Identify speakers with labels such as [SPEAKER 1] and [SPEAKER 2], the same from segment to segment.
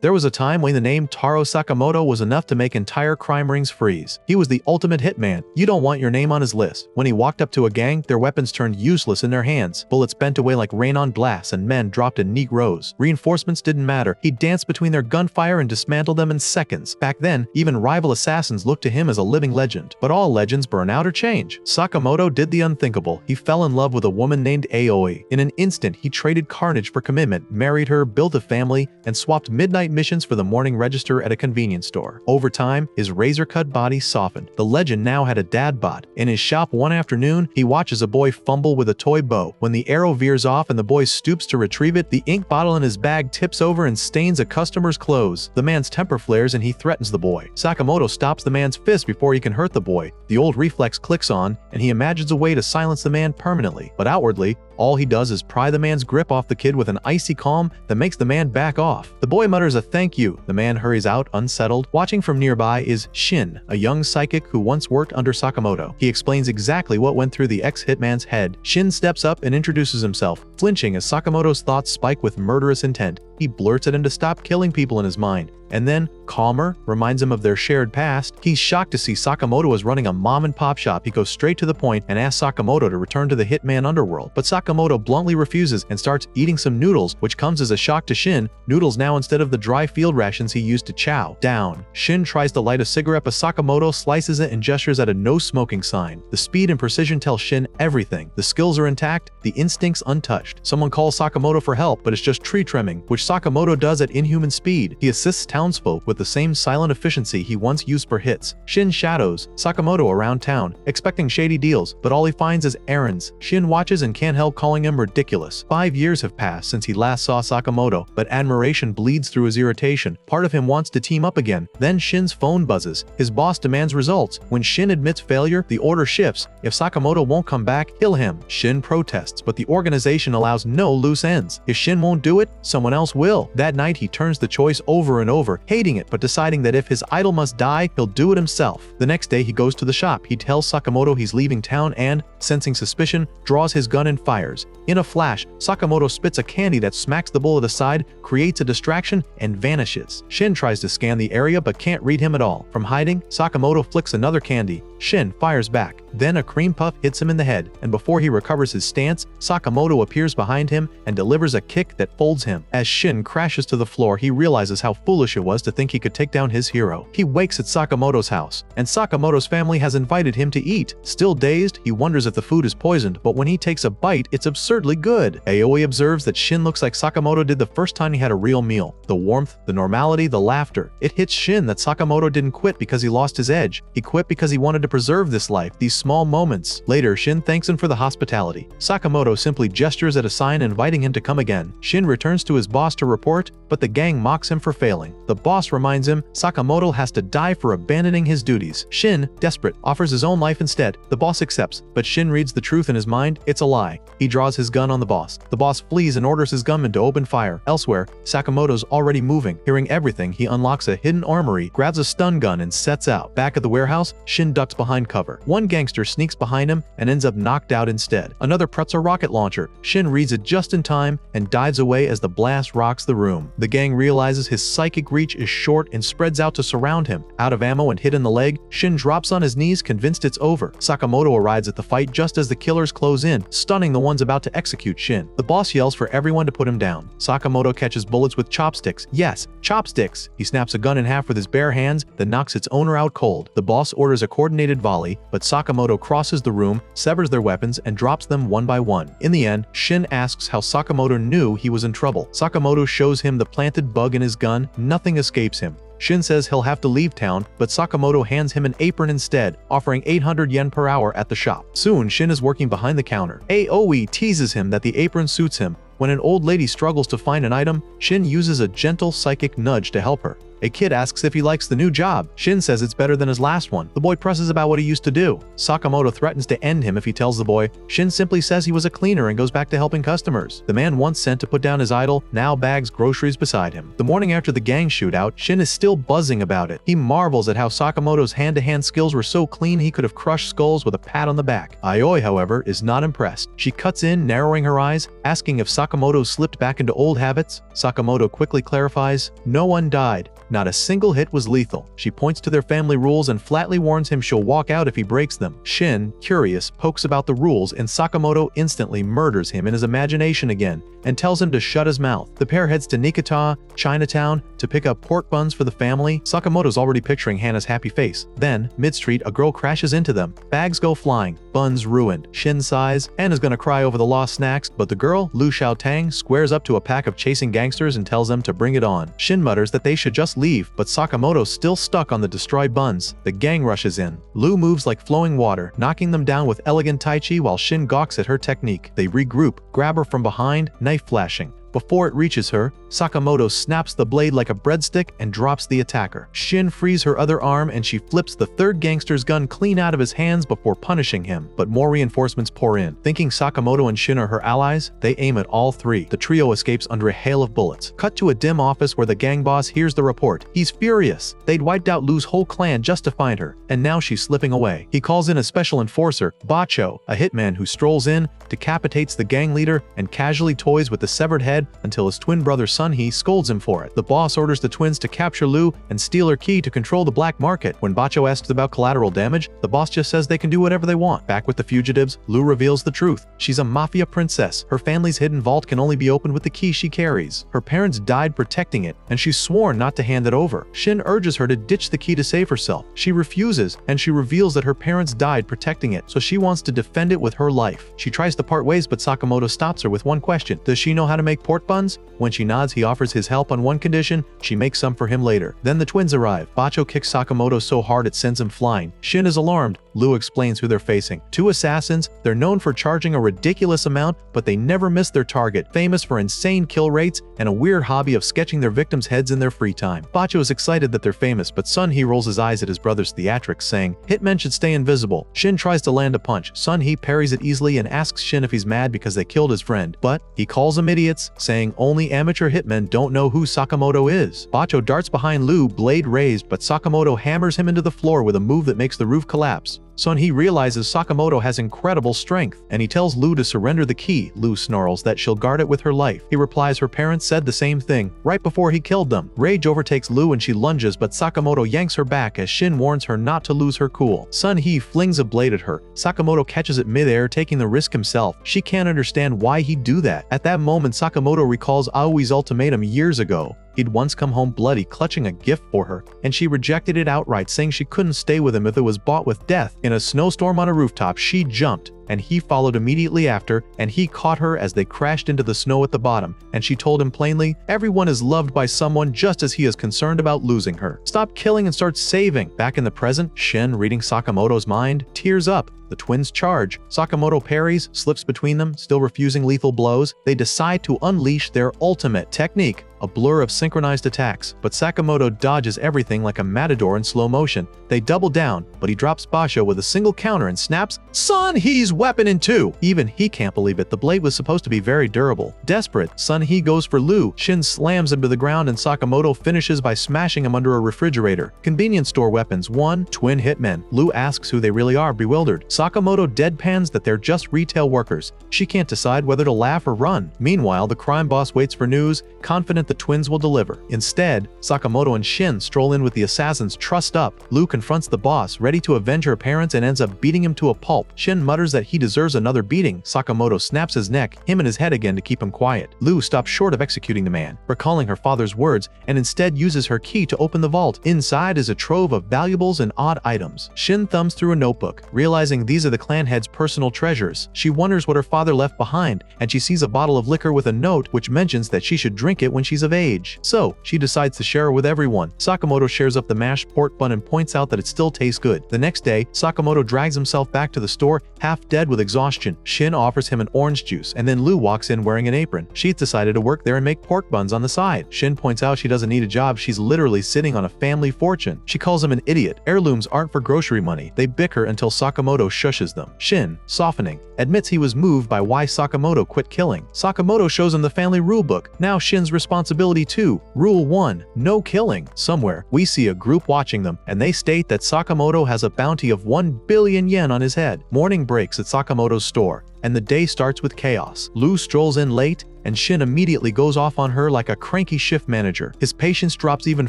[SPEAKER 1] There was a time when the name Taro Sakamoto was enough to make entire crime rings freeze. He was the ultimate hitman. You don't want your name on his list. When he walked up to a gang, their weapons turned useless in their hands. Bullets bent away like rain on glass and men dropped in neat rows. Reinforcements didn't matter. He danced between their gunfire and dismantled them in seconds. Back then, even rival assassins looked to him as a living legend. But all legends burn out or change. Sakamoto did the unthinkable. He fell in love with a woman named Yaoi. In an instant, he traded carnage for commitment, married her, built a family, and swapped midnight missions for the morning register at a convenience store. Over time, his razor-cut body softened. The legend now had a dad bod. In his shop one afternoon, he watches a boy fumble with a toy bow. When the arrow veers off and the boy stoops to retrieve it, the ink bottle in his bag tips over and stains a customer's clothes. The man's temper flares and he threatens the boy. Sakamoto stops the man's fist before he can hurt the boy. The old reflex clicks on, and he imagines a way to silence the man permanently. But outwardly, all he does is pry the man's grip off the kid with an icy calm that makes the man back off. The boy mutters a thank you. The man hurries out, unsettled. Watching from nearby is Shin, a young psychic who once worked under Sakamoto. He explains exactly what went through the ex-hitman's head. Shin steps up and introduces himself, flinching as Sakamoto's thoughts spike with murderous intent. He blurts at him to stop killing people in his mind, and then, calmer, reminds him of their shared past. He's shocked to see Sakamoto is running a mom-and-pop shop. He goes straight to the point and asks Sakamoto to return to the hitman underworld. But Sakamoto bluntly refuses and starts eating some noodles, which comes as a shock to Shin. Noodles now instead of the dry field rations he used to chow down. Shin tries to light a cigarette, but Sakamoto slices it and gestures at a no-smoking sign. The speed and precision tell Shin everything. The skills are intact, the instincts untouched. Someone calls Sakamoto for help, but it's just tree trimming, which Sakamoto does at inhuman speed. He assists townsfolk with the same silent efficiency he once used for hits. Shin shadows Sakamoto around town, expecting shady deals, but all he finds is errands. Shin watches and can't help calling him ridiculous. 5 years have passed since he last saw Sakamoto, but admiration bleeds through his irritation. Part of him wants to team up again. Then Shin's phone buzzes. His boss demands results. When Shin admits failure, the order shifts. If Sakamoto won't come back, kill him. Shin protests, but the organization allows no loose ends. If Shin won't do it, someone else will. That night, he turns the choice over and over, hating it but deciding that if his idol must die, he'll do it himself. The next day, he goes to the shop. He tells Sakamoto he's leaving town and, sensing suspicion, draws his gun and fires. In a flash, Sakamoto spits a candy that smacks the bullet aside, creates a distraction, and vanishes. Shin tries to scan the area but can't read him at all. From hiding, Sakamoto flicks another candy. Shin fires back. Then a cream puff hits him in the head, and before he recovers his stance, Sakamoto appears behind him and delivers a kick that folds him. As Shin crashes to the floor, he realizes how foolish it was to think he could take down his hero. He wakes at Sakamoto's house, and Sakamoto's family has invited him to eat. Still dazed, he wonders if the food is poisoned, but when he takes a bite, it's absurdly good. Yaoi observes that Shin looks like Sakamoto did the first time he had a real meal. The warmth, the normality, the laughter. It hits Shin that Sakamoto didn't quit because he lost his edge. He quit because he wanted to preserve this life, these small moments. Later, Shin thanks him for the hospitality. Sakamoto simply gestures at a sign inviting him to come again. Shin returns to his boss to report, but the gang mocks him for failing. The boss reminds him Sakamoto has to die for abandoning his duties. Shin, desperate, offers his own life instead. The boss accepts, but Shin reads the truth in his mind. It's a lie. He draws his gun on the boss. The boss flees and orders his gunmen to open fire. Elsewhere, Sakamoto's already moving. Hearing everything, he unlocks a hidden armory, grabs a stun gun, and sets out. Back at the warehouse, Shin ducks behind cover. One gangster sneaks behind him and ends up knocked out instead. Another preps a rocket launcher. Shin reads it just in time and dives away as the blast rocks the room. The gang realizes his psychic reach is short and spreads out to surround him. Out of ammo and hit in the leg, Shin drops on his knees, convinced it's over. Sakamoto arrives at the fight just as the killers close in, stunning the ones about to execute Shin. The boss yells for everyone to put him down. Sakamoto catches bullets with chopsticks. Yes, chopsticks! He snaps a gun in half with his bare hands, then knocks its owner out cold. The boss orders a coordinated volley, but Sakamoto crosses the room, severs their weapons, and drops them one by one. In the end, Shin asks how Sakamoto knew he was in trouble. Sakamoto shows him the planted bug in his gun. Nothing escapes him. Shin says he'll have to leave town, but Sakamoto hands him an apron instead, offering 800 yen per hour at the shop. Soon, Shin is working behind the counter. Yaoi teases him that the apron suits him. When an old lady struggles to find an item, Shin uses a gentle psychic nudge to help her. A kid asks if he likes the new job. Shin says it's better than his last one. The boy presses about what he used to do. Sakamoto threatens to end him if he tells the boy. Shin simply says he was a cleaner and goes back to helping customers. The man once sent to put down his idol now bags groceries beside him. The morning after the gang shootout, Shin is still buzzing about it. He marvels at how Sakamoto's hand-to-hand skills were so clean he could have crushed skulls with a pat on the back. Yaoi, however, is not impressed. She cuts in, narrowing her eyes, asking if Sakamoto slipped back into old habits. Sakamoto quickly clarifies, no one died. Not a single hit was lethal. She points to their family rules and flatly warns him she'll walk out if he breaks them. Shin, curious, pokes about the rules and Sakamoto instantly murders him in his imagination again and tells him to shut his mouth. The pair heads to Niigata, Chinatown, to pick up pork buns for the family. Sakamoto's already picturing Hana's happy face. Then, mid-street, a girl crashes into them. Bags go flying. Buns ruined. Shin sighs and is gonna cry over the lost snacks, but the girl, Lu Xiaotang, squares up to a pack of chasing gangsters and tells them to bring it on. Shin mutters that they should just leave, but Sakamoto's still stuck on the destroyed buns. The gang rushes in. Lu moves like flowing water, knocking them down with elegant tai chi while Shin gawks at her technique. They regroup, grab her from behind, knife flashing. Before it reaches her, Sakamoto snaps the blade like a breadstick and drops the attacker. Shin frees her other arm and she flips the third gangster's gun clean out of his hands before punishing him, but more reinforcements pour in. Thinking Sakamoto and Shin are her allies, they aim at all three. The trio escapes under a hail of bullets. Cut to a dim office where the gang boss hears the report. He's furious. They'd wiped out Lu's whole clan just to find her, and now she's slipping away. He calls in a special enforcer, Bacho, a hitman who strolls in, decapitates the gang leader, and casually toys with the severed head until his twin brother Sunhee scolds him for it. The boss orders the twins to capture Lu and steal her key to control the black market. When Bacho asks about collateral damage, the boss just says they can do whatever they want. Back with the fugitives, Lu reveals the truth. She's a mafia princess. Her family's hidden vault can only be opened with the key she carries. Her parents died protecting it, and she's sworn not to hand it over. Shin urges her to ditch the key to save herself. She refuses, and she reveals that her parents died protecting it, so she wants to defend it with her life. She tries to part ways, but Sakamoto stops her with one question. Does she know how to make pork buns? When she nods, he offers his help on one condition: she makes some for him later. Then the twins arrive. Bacho kicks Sakamoto so hard it sends him flying. Shin is alarmed. Lu explains who they're facing. Two assassins. They're known for charging a ridiculous amount, but they never miss their target. Famous for insane kill rates and a weird hobby of sketching their victims' heads in their free time. Bacho is excited that they're famous, but Sunhee rolls his eyes at his brother's theatrics, saying, "Hitmen should stay invisible." Shin tries to land a punch. Sunhee parries it easily and asks Shin if he's mad because they killed his friend, but he calls them idiots, saying only amateur hitmen don't know who Sakamoto is. Bacho darts behind Lu, blade raised, but Sakamoto hammers him into the floor with a move that makes the roof collapse. Sunhee realizes Sakamoto has incredible strength, and he tells Lu to surrender the key. Lu snarls that she'll guard it with her life. He replies her parents said the same thing right before he killed them. Rage overtakes Lu and she lunges, but Sakamoto yanks her back as Shin warns her not to lose her cool. Sunhee flings a blade at her. Sakamoto catches it midair, taking the risk himself. She can't understand why he'd do that. At that moment, Sakamoto recalls Aoi's ultimatum years ago. He'd once come home bloody, clutching a gift for her, and she rejected it outright, saying she couldn't stay with him if it was bought with death. In a snowstorm on a rooftop, she jumped, and he followed immediately after, and he caught her as they crashed into the snow at the bottom, and she told him plainly, everyone is loved by someone just as he is concerned about losing her. Stop killing and start saving. Back in the present, Shin, reading Sakamoto's mind, tears up. The twins charge. Sakamoto parries, slips between them, still refusing lethal blows. They decide to unleash their ultimate technique, a blur of synchronized attacks, but Sakamoto dodges everything like a matador in slow motion. They double down, but he drops Bacho with a single counter and snaps Sunhee's weapon in two. Even he can't believe it. The blade was supposed to be very durable. Desperate, Sunhee goes for Lu. Shin slams him to the ground and Sakamoto finishes by smashing him under a refrigerator. Convenience store weapons. 1. Twin hitmen. Lu asks who they really are, bewildered. Sakamoto deadpans that they're just retail workers. She can't decide whether to laugh or run. Meanwhile, the crime boss waits for news, confident the twins will deliver. Instead, Sakamoto and Shin stroll in with the assassins trussed up. Lu confronts the boss, ready to avenge her parents, and ends up beating him to a pulp. Shin mutters that he deserves another beating. Sakamoto snaps his neck, him in his head again to keep him quiet. Lu stops short of executing the man, recalling her father's words, and instead uses her key to open the vault. Inside is a trove of valuables and odd items. Shin thumbs through a notebook, realizing these are the clan head's personal treasures. She wonders what her father left behind, and she sees a bottle of liquor with a note which mentions that she should drink it when she's of age. So, she decides to share it with everyone. Sakamoto shares up the mashed pork bun and points out that it still tastes good. The next day, Sakamoto drags himself back to the store, half dead with exhaustion. Shin offers him an orange juice, and then Lu walks in wearing an apron. She's decided to work there and make pork buns on the side. Shin points out she doesn't need a job, she's literally sitting on a family fortune. She calls him an idiot. Heirlooms aren't for grocery money. They bicker until Sakamoto shushes them. Shin, softening, admits he was moved by why Sakamoto quit killing. Sakamoto shows him the family rulebook. Now Shin's responsibility too. Rule 1. No killing. Somewhere, we see a group watching them, and they state that Sakamoto has a bounty of 1 billion yen on his head. Morning breaks at Sakamoto's store, and the day starts with chaos. Lu strolls in late, and Shin immediately goes off on her like a cranky shift manager. His patience drops even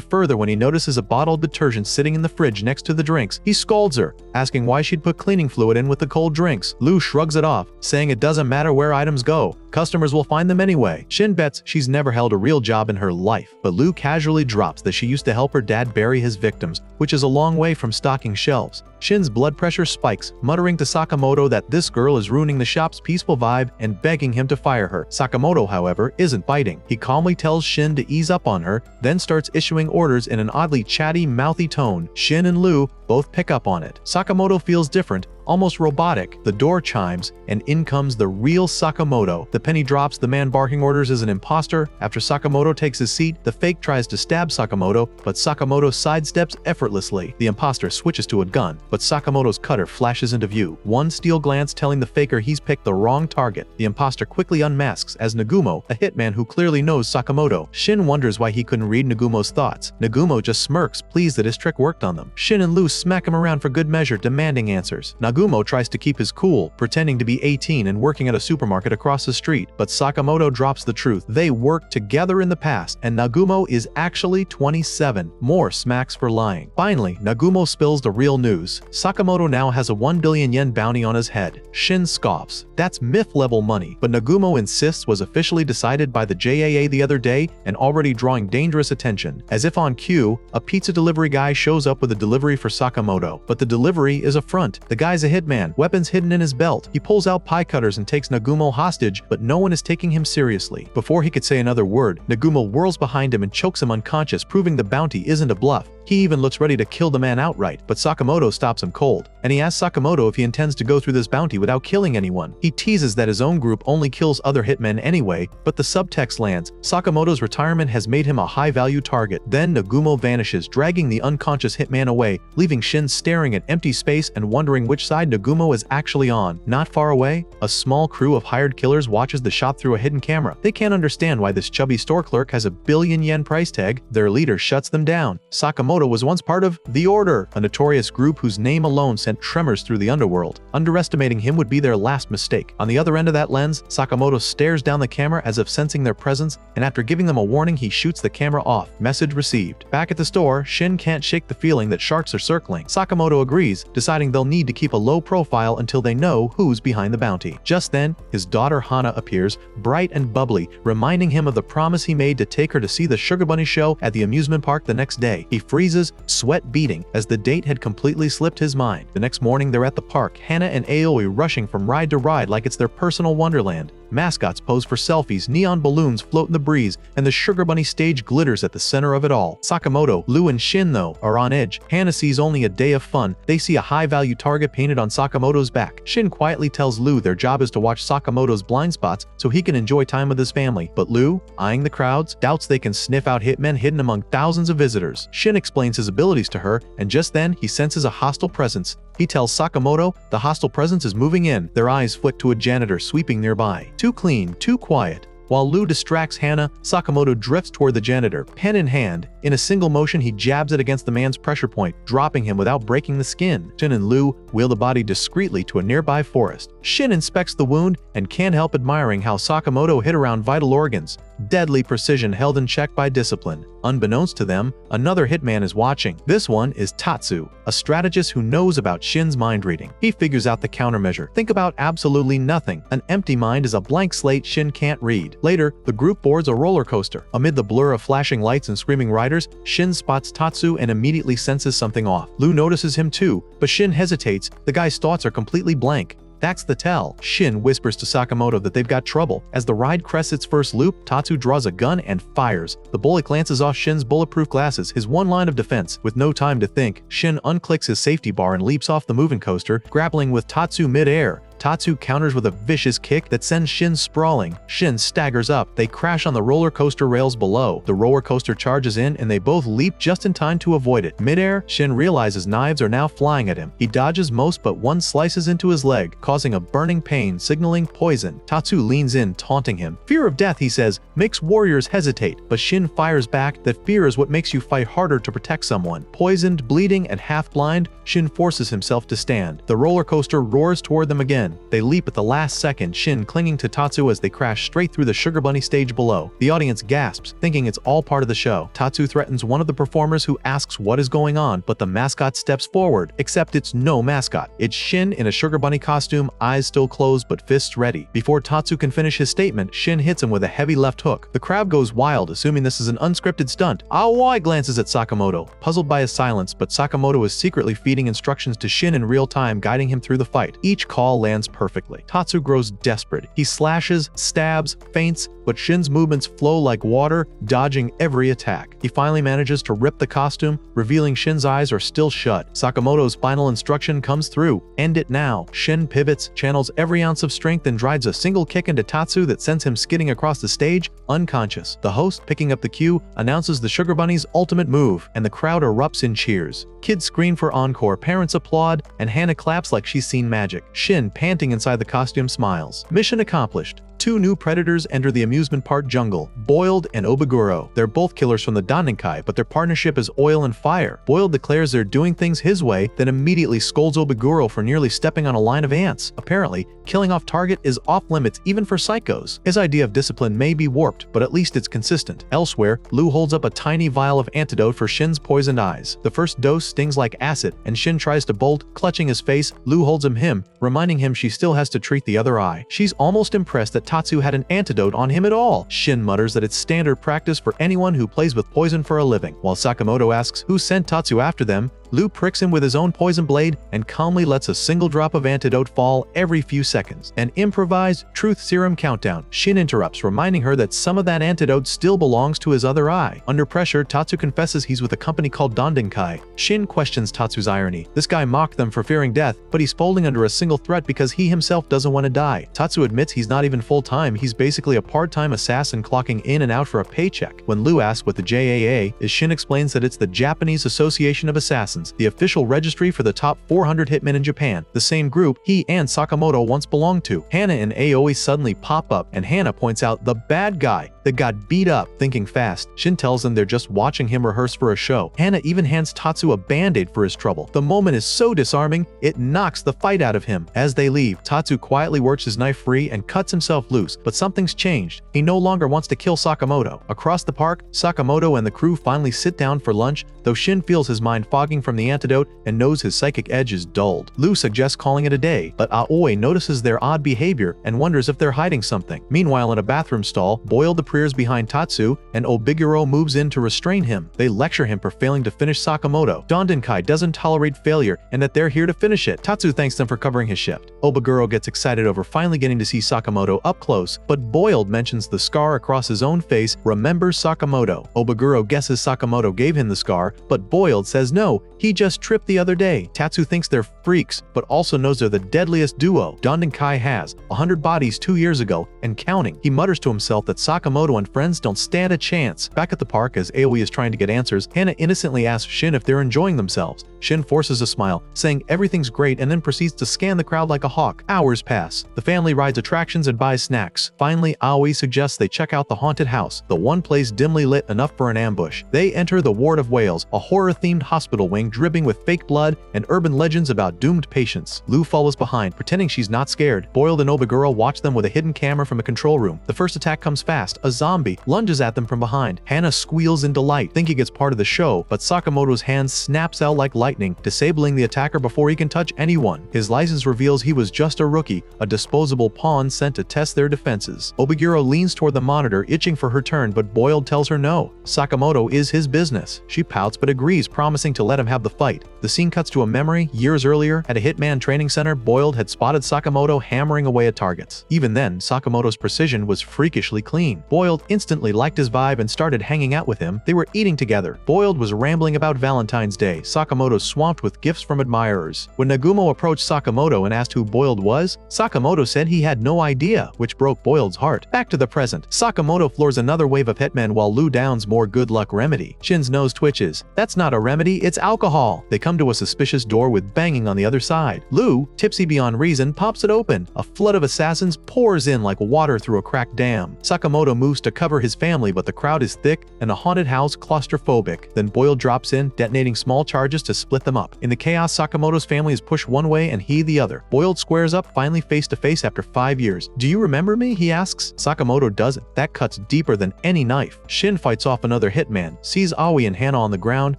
[SPEAKER 1] further when he notices a bottled detergent sitting in the fridge next to the drinks. He scolds her, asking why she'd put cleaning fluid in with the cold drinks. Lu shrugs it off, saying it doesn't matter where items go. Customers will find them anyway. Shin bets she's never held a real job in her life, but Lu casually drops that she used to help her dad bury his victims, which is a long way from stocking shelves. Shin's blood pressure spikes, muttering to Sakamoto that this girl is ruining the shop's peaceful vibe and begging him to fire her. Sakamoto, however, isn't biting. He calmly tells Shin to ease up on her, then starts issuing orders in an oddly chatty, mouthy tone. Shin and Lu both pick up on it. Sakamoto feels different, almost robotic. The door chimes, and in comes the real Sakamoto. The penny drops, the man barking orders is an imposter. After Sakamoto takes his seat, the fake tries to stab Sakamoto, but Sakamoto sidesteps effortlessly. The imposter switches to a gun, but Sakamoto's cutter flashes into view. One steel glance telling the faker he's picked the wrong target. The imposter quickly unmasks as Nagumo, a hitman who clearly knows Sakamoto. Shin wonders why he couldn't read Nagumo's thoughts. Nagumo just smirks, pleased that his trick worked on them. Shin and Lu smack him around for good measure, demanding answers. Nagumo tries to keep his cool, pretending to be 18 and working at a supermarket across the street, but Sakamoto drops the truth. They worked together in the past, and Nagumo is actually 27. More smacks for lying. Finally, Nagumo spills the real news. Sakamoto now has a 1 billion yen bounty on his head. Shin scoffs. That's myth-level money, but Nagumo insists was officially decided by the JAA the other day and already drawing dangerous attention. As if on cue, a pizza delivery guy shows up with a delivery for Sakamoto, but the delivery is a front. The guy's a hitman, weapons hidden in his belt. He pulls out pie cutters and takes Nagumo hostage, but no one is taking him seriously. Before he could say another word, Nagumo whirls behind him and chokes him unconscious, proving the bounty isn't a bluff. He even looks ready to kill the man outright, but Sakamoto stops him cold, and he asks Sakamoto if he intends to go through this bounty without killing anyone. He teases that his own group only kills other hitmen anyway, but the subtext lands. Sakamoto's retirement has made him a high-value target. Then Nagumo vanishes, dragging the unconscious hitman away, leaving Shin staring at empty space and wondering which side Nagumo is actually on. Not far away, a small crew of hired killers watches the shop through a hidden camera. They can't understand why this chubby store clerk has a 1 billion yen price tag. Their leader shuts them down. Sakamoto was once part of The Order, a notorious group whose name alone sent tremors through the underworld. Underestimating him would be their last mistake. On the other end of that lens, Sakamoto stares down the camera as if sensing their presence, and after giving them a warning, he shoots the camera off. Message received. Back at the store, Shin can't shake the feeling that sharks are circling. Sakamoto agrees, deciding they'll need to keep a low profile until they know who's behind the bounty. Just then, his daughter Hana appears, bright and bubbly, reminding him of the promise he made to take her to see the Sugar Bunny show at the amusement park the next day. He freezes, sweat beating, as the date had completely slipped his mind. The next morning, they're at the park, Hana and Aoi rushing from ride to ride like it's their personal wonderland. Mascots pose for selfies, neon balloons float in the breeze, and the Sugar Bunny stage glitters at the center of it all. Sakamoto, Lu, and Shin, though, are on edge. Hana sees only a day of fun. They see a high-value target painted on Sakamoto's back. Shin quietly tells Lu their job is to watch Sakamoto's blind spots so he can enjoy time with his family. But Lu, eyeing the crowds, doubts they can sniff out hitmen hidden among thousands of visitors. Shin explains his abilities to her, and just then he senses a hostile presence. He tells Sakamoto the hostile presence is moving in. Their eyes flick to a janitor sweeping nearby. Too clean, too quiet. While Lu distracts Hana, Sakamoto drifts toward the janitor, pen in hand. In a single motion, he jabs it against the man's pressure point, dropping him without breaking the skin. Shin and Lu wheel the body discreetly to a nearby forest. Shin inspects the wound and can't help admiring how Sakamoto hit around vital organs. Deadly precision held in check by discipline. Unbeknownst to them, another hitman is watching. This one is Tatsu, a strategist who knows about Shin's mind reading. He figures out the countermeasure. Think about absolutely nothing. An empty mind is a blank slate Shin can't read. Later, the group boards a roller coaster. Amid the blur of flashing lights and screaming riders, Shin spots Tatsu and immediately senses something off. Lu notices him too, but Shin hesitates. The guy's thoughts are completely blank. That's the tell. Shin whispers to Sakamoto that they've got trouble. As the ride crests its first loop, Tatsu draws a gun and fires. The bullet glances off Shin's bulletproof glasses, his one line of defense. With no time to think, Shin unclicks his safety bar and leaps off the moving coaster, grappling with Tatsu mid-air. Tatsu counters with a vicious kick that sends Shin sprawling. Shin staggers up. They crash on the roller coaster rails below. The roller coaster charges in and they both leap just in time to avoid it. Midair, Shin realizes knives are now flying at him. He dodges most but one slices into his leg, causing a burning pain signaling poison. Tatsu leans in, taunting him. Fear of death, he says, makes warriors hesitate, but Shin fires back that fear is what makes you fight harder to protect someone. Poisoned, bleeding, and half-blind, Shin forces himself to stand. The roller coaster roars toward them again. They leap at the last second, Shin clinging to Tatsu as they crash straight through the Sugar Bunny stage below. The audience gasps, thinking it's all part of the show. Tatsu threatens one of the performers who asks what is going on, but the mascot steps forward, except it's no mascot. It's Shin in a Sugar Bunny costume, eyes still closed but fists ready. Before Tatsu can finish his statement, Shin hits him with a heavy left hook. The crowd goes wild, assuming this is an unscripted stunt. Aoi glances at Sakamoto, puzzled by his silence, but Sakamoto is secretly feeding instructions to Shin in real time, guiding him through the fight. Each call lands perfectly. Tatsu grows desperate. He slashes, stabs, feints, but Shin's movements flow like water, dodging every attack. He finally manages to rip the costume, revealing Shin's eyes are still shut. Sakamoto's final instruction comes through. End it now. Shin pivots, channels every ounce of strength and drives a single kick into Tatsu that sends him skidding across the stage, unconscious. The host, picking up the cue, announces the Sugar Bunny's ultimate move, and the crowd erupts in cheers. Kids scream for encore, parents applaud, and Hana claps like she's seen magic. Shin, panting inside the costume, smiles. Mission accomplished. Two new predators enter the amusement park jungle, Boiled and Obiguro. They're both killers from the Dandenkai, but their partnership is oil and fire. Boiled declares they're doing things his way, then immediately scolds Obiguro for nearly stepping on a line of ants. Apparently, killing off target is off limits even for psychos. His idea of discipline may be warped, but at least it's consistent. Elsewhere, Lu holds up a tiny vial of antidote for Shin's poisoned eyes. The first dose stings like acid, and Shin tries to bolt, clutching his face. Lu holds him, reminding him she still has to treat the other eye. She's almost impressed that Tatsu had an antidote on him at all. Shin mutters that it's standard practice for anyone who plays with poison for a living. While Sakamoto asks who sent Tatsu after them, Lu pricks him with his own poison blade and calmly lets a single drop of antidote fall every few seconds. An improvised truth serum countdown. Shin interrupts, reminding her that some of that antidote still belongs to his other eye. Under pressure, Tatsu confesses he's with a company called Dandenkai. Shin questions Tatsu's irony. This guy mocked them for fearing death, but he's folding under a single threat because he himself doesn't want to die. Tatsu admits he's not even full-time, he's basically a part-time assassin clocking in and out for a paycheck. When Lu asks what the JAA is, Shin explains that it's the Japanese Association of Assassins, the official registry for the top 400 hitmen in Japan, the same group he and Sakamoto once belonged to. Hana and Aoi suddenly pop up, and Hana points out the bad guy that got beat up. Thinking fast, Shin tells them they're just watching him rehearse for a show. Hana even hands Tatsu a band-aid for his trouble. The moment is so disarming, it knocks the fight out of him. As they leave, Tatsu quietly works his knife free and cuts himself loose, but something's changed. He no longer wants to kill Sakamoto. Across the park, Sakamoto and the crew finally sit down for lunch, though Shin feels his mind fogging from the antidote and knows his psychic edge is dulled. Lu suggests calling it a day, but Aoi notices their odd behavior and wonders if they're hiding something. Meanwhile, in a bathroom stall, Boiled appears behind Tatsu, and Obiguro moves in to restrain him. They lecture him for failing to finish Sakamoto. Dandenkai doesn't tolerate failure and that they're here to finish it. Tatsu thanks them for covering his shift. Obiguro gets excited over finally getting to see Sakamoto up close, but Boiled mentions the scar across his own face, remembers Sakamoto. Obiguro guesses Sakamoto gave him the scar, but Boiled says no, he just tripped the other day. Tatsu thinks they're freaks, but also knows they're the deadliest duo Dandenkai has, 100 bodies 2 years ago, and counting. He mutters to himself that Sakamoto and friends don't stand a chance. Back at the park, as Aoi is trying to get answers, Hana innocently asks Shin if they're enjoying themselves. Shin forces a smile, saying everything's great, and then proceeds to scan the crowd like a hawk. Hours pass. The family rides attractions and buys snacks. Finally, Aoi suggests they check out the haunted house, the one place dimly lit enough for an ambush. They enter the Ward of Whales, a horror-themed hospital wing dripping with fake blood and urban legends about doomed patients. Lu follows behind, pretending she's not scared. Boiled and Obiguro watch them with a hidden camera from a control room. The first attack comes fast. A zombie lunges at them from behind. Hana squeals in delight, thinking it's part of the show, but Sakamoto's hand snaps out like lightning, disabling the attacker before he can touch anyone. His license reveals he was just a rookie, a disposable pawn sent to test their defenses. Obiguro leans toward the monitor, itching for her turn, but Boiled tells her no. Sakamoto is his business. She pouts but agrees, promising to let him have the fight. The scene cuts to a memory. Years earlier, at a Hitman training center, Boiled had spotted Sakamoto hammering away at targets. Even then, Sakamoto's precision was freakishly clean. Boiled instantly liked his vibe and started hanging out with him. They were eating together. Boiled was rambling about Valentine's Day. Sakamoto swamped with gifts from admirers. When Nagumo approached Sakamoto and asked who Boiled was, Sakamoto said he had no idea, which broke Boiled's heart. Back to the present. Sakamoto floors another wave of hitmen while Lu downs more good luck remedy. Shin's nose twitches. That's not a remedy, it's alcohol. They come to a suspicious door with banging on the other side. Lu, tipsy beyond reason, pops it open. A flood of assassins pours in like water through a cracked dam. Sakamoto moves to cover his family, but the crowd is thick and the haunted house claustrophobic. Then Boiled drops in, detonating small charges to split them up. In the chaos, Sakamoto's family is pushed one way and he the other. Boiled squares up, finally face to face after 5 years. Do you remember me? He asks. Sakamoto doesn't. That cuts deeper than any knife. Shin fights off another hitman, sees Aoi and Hana on the ground,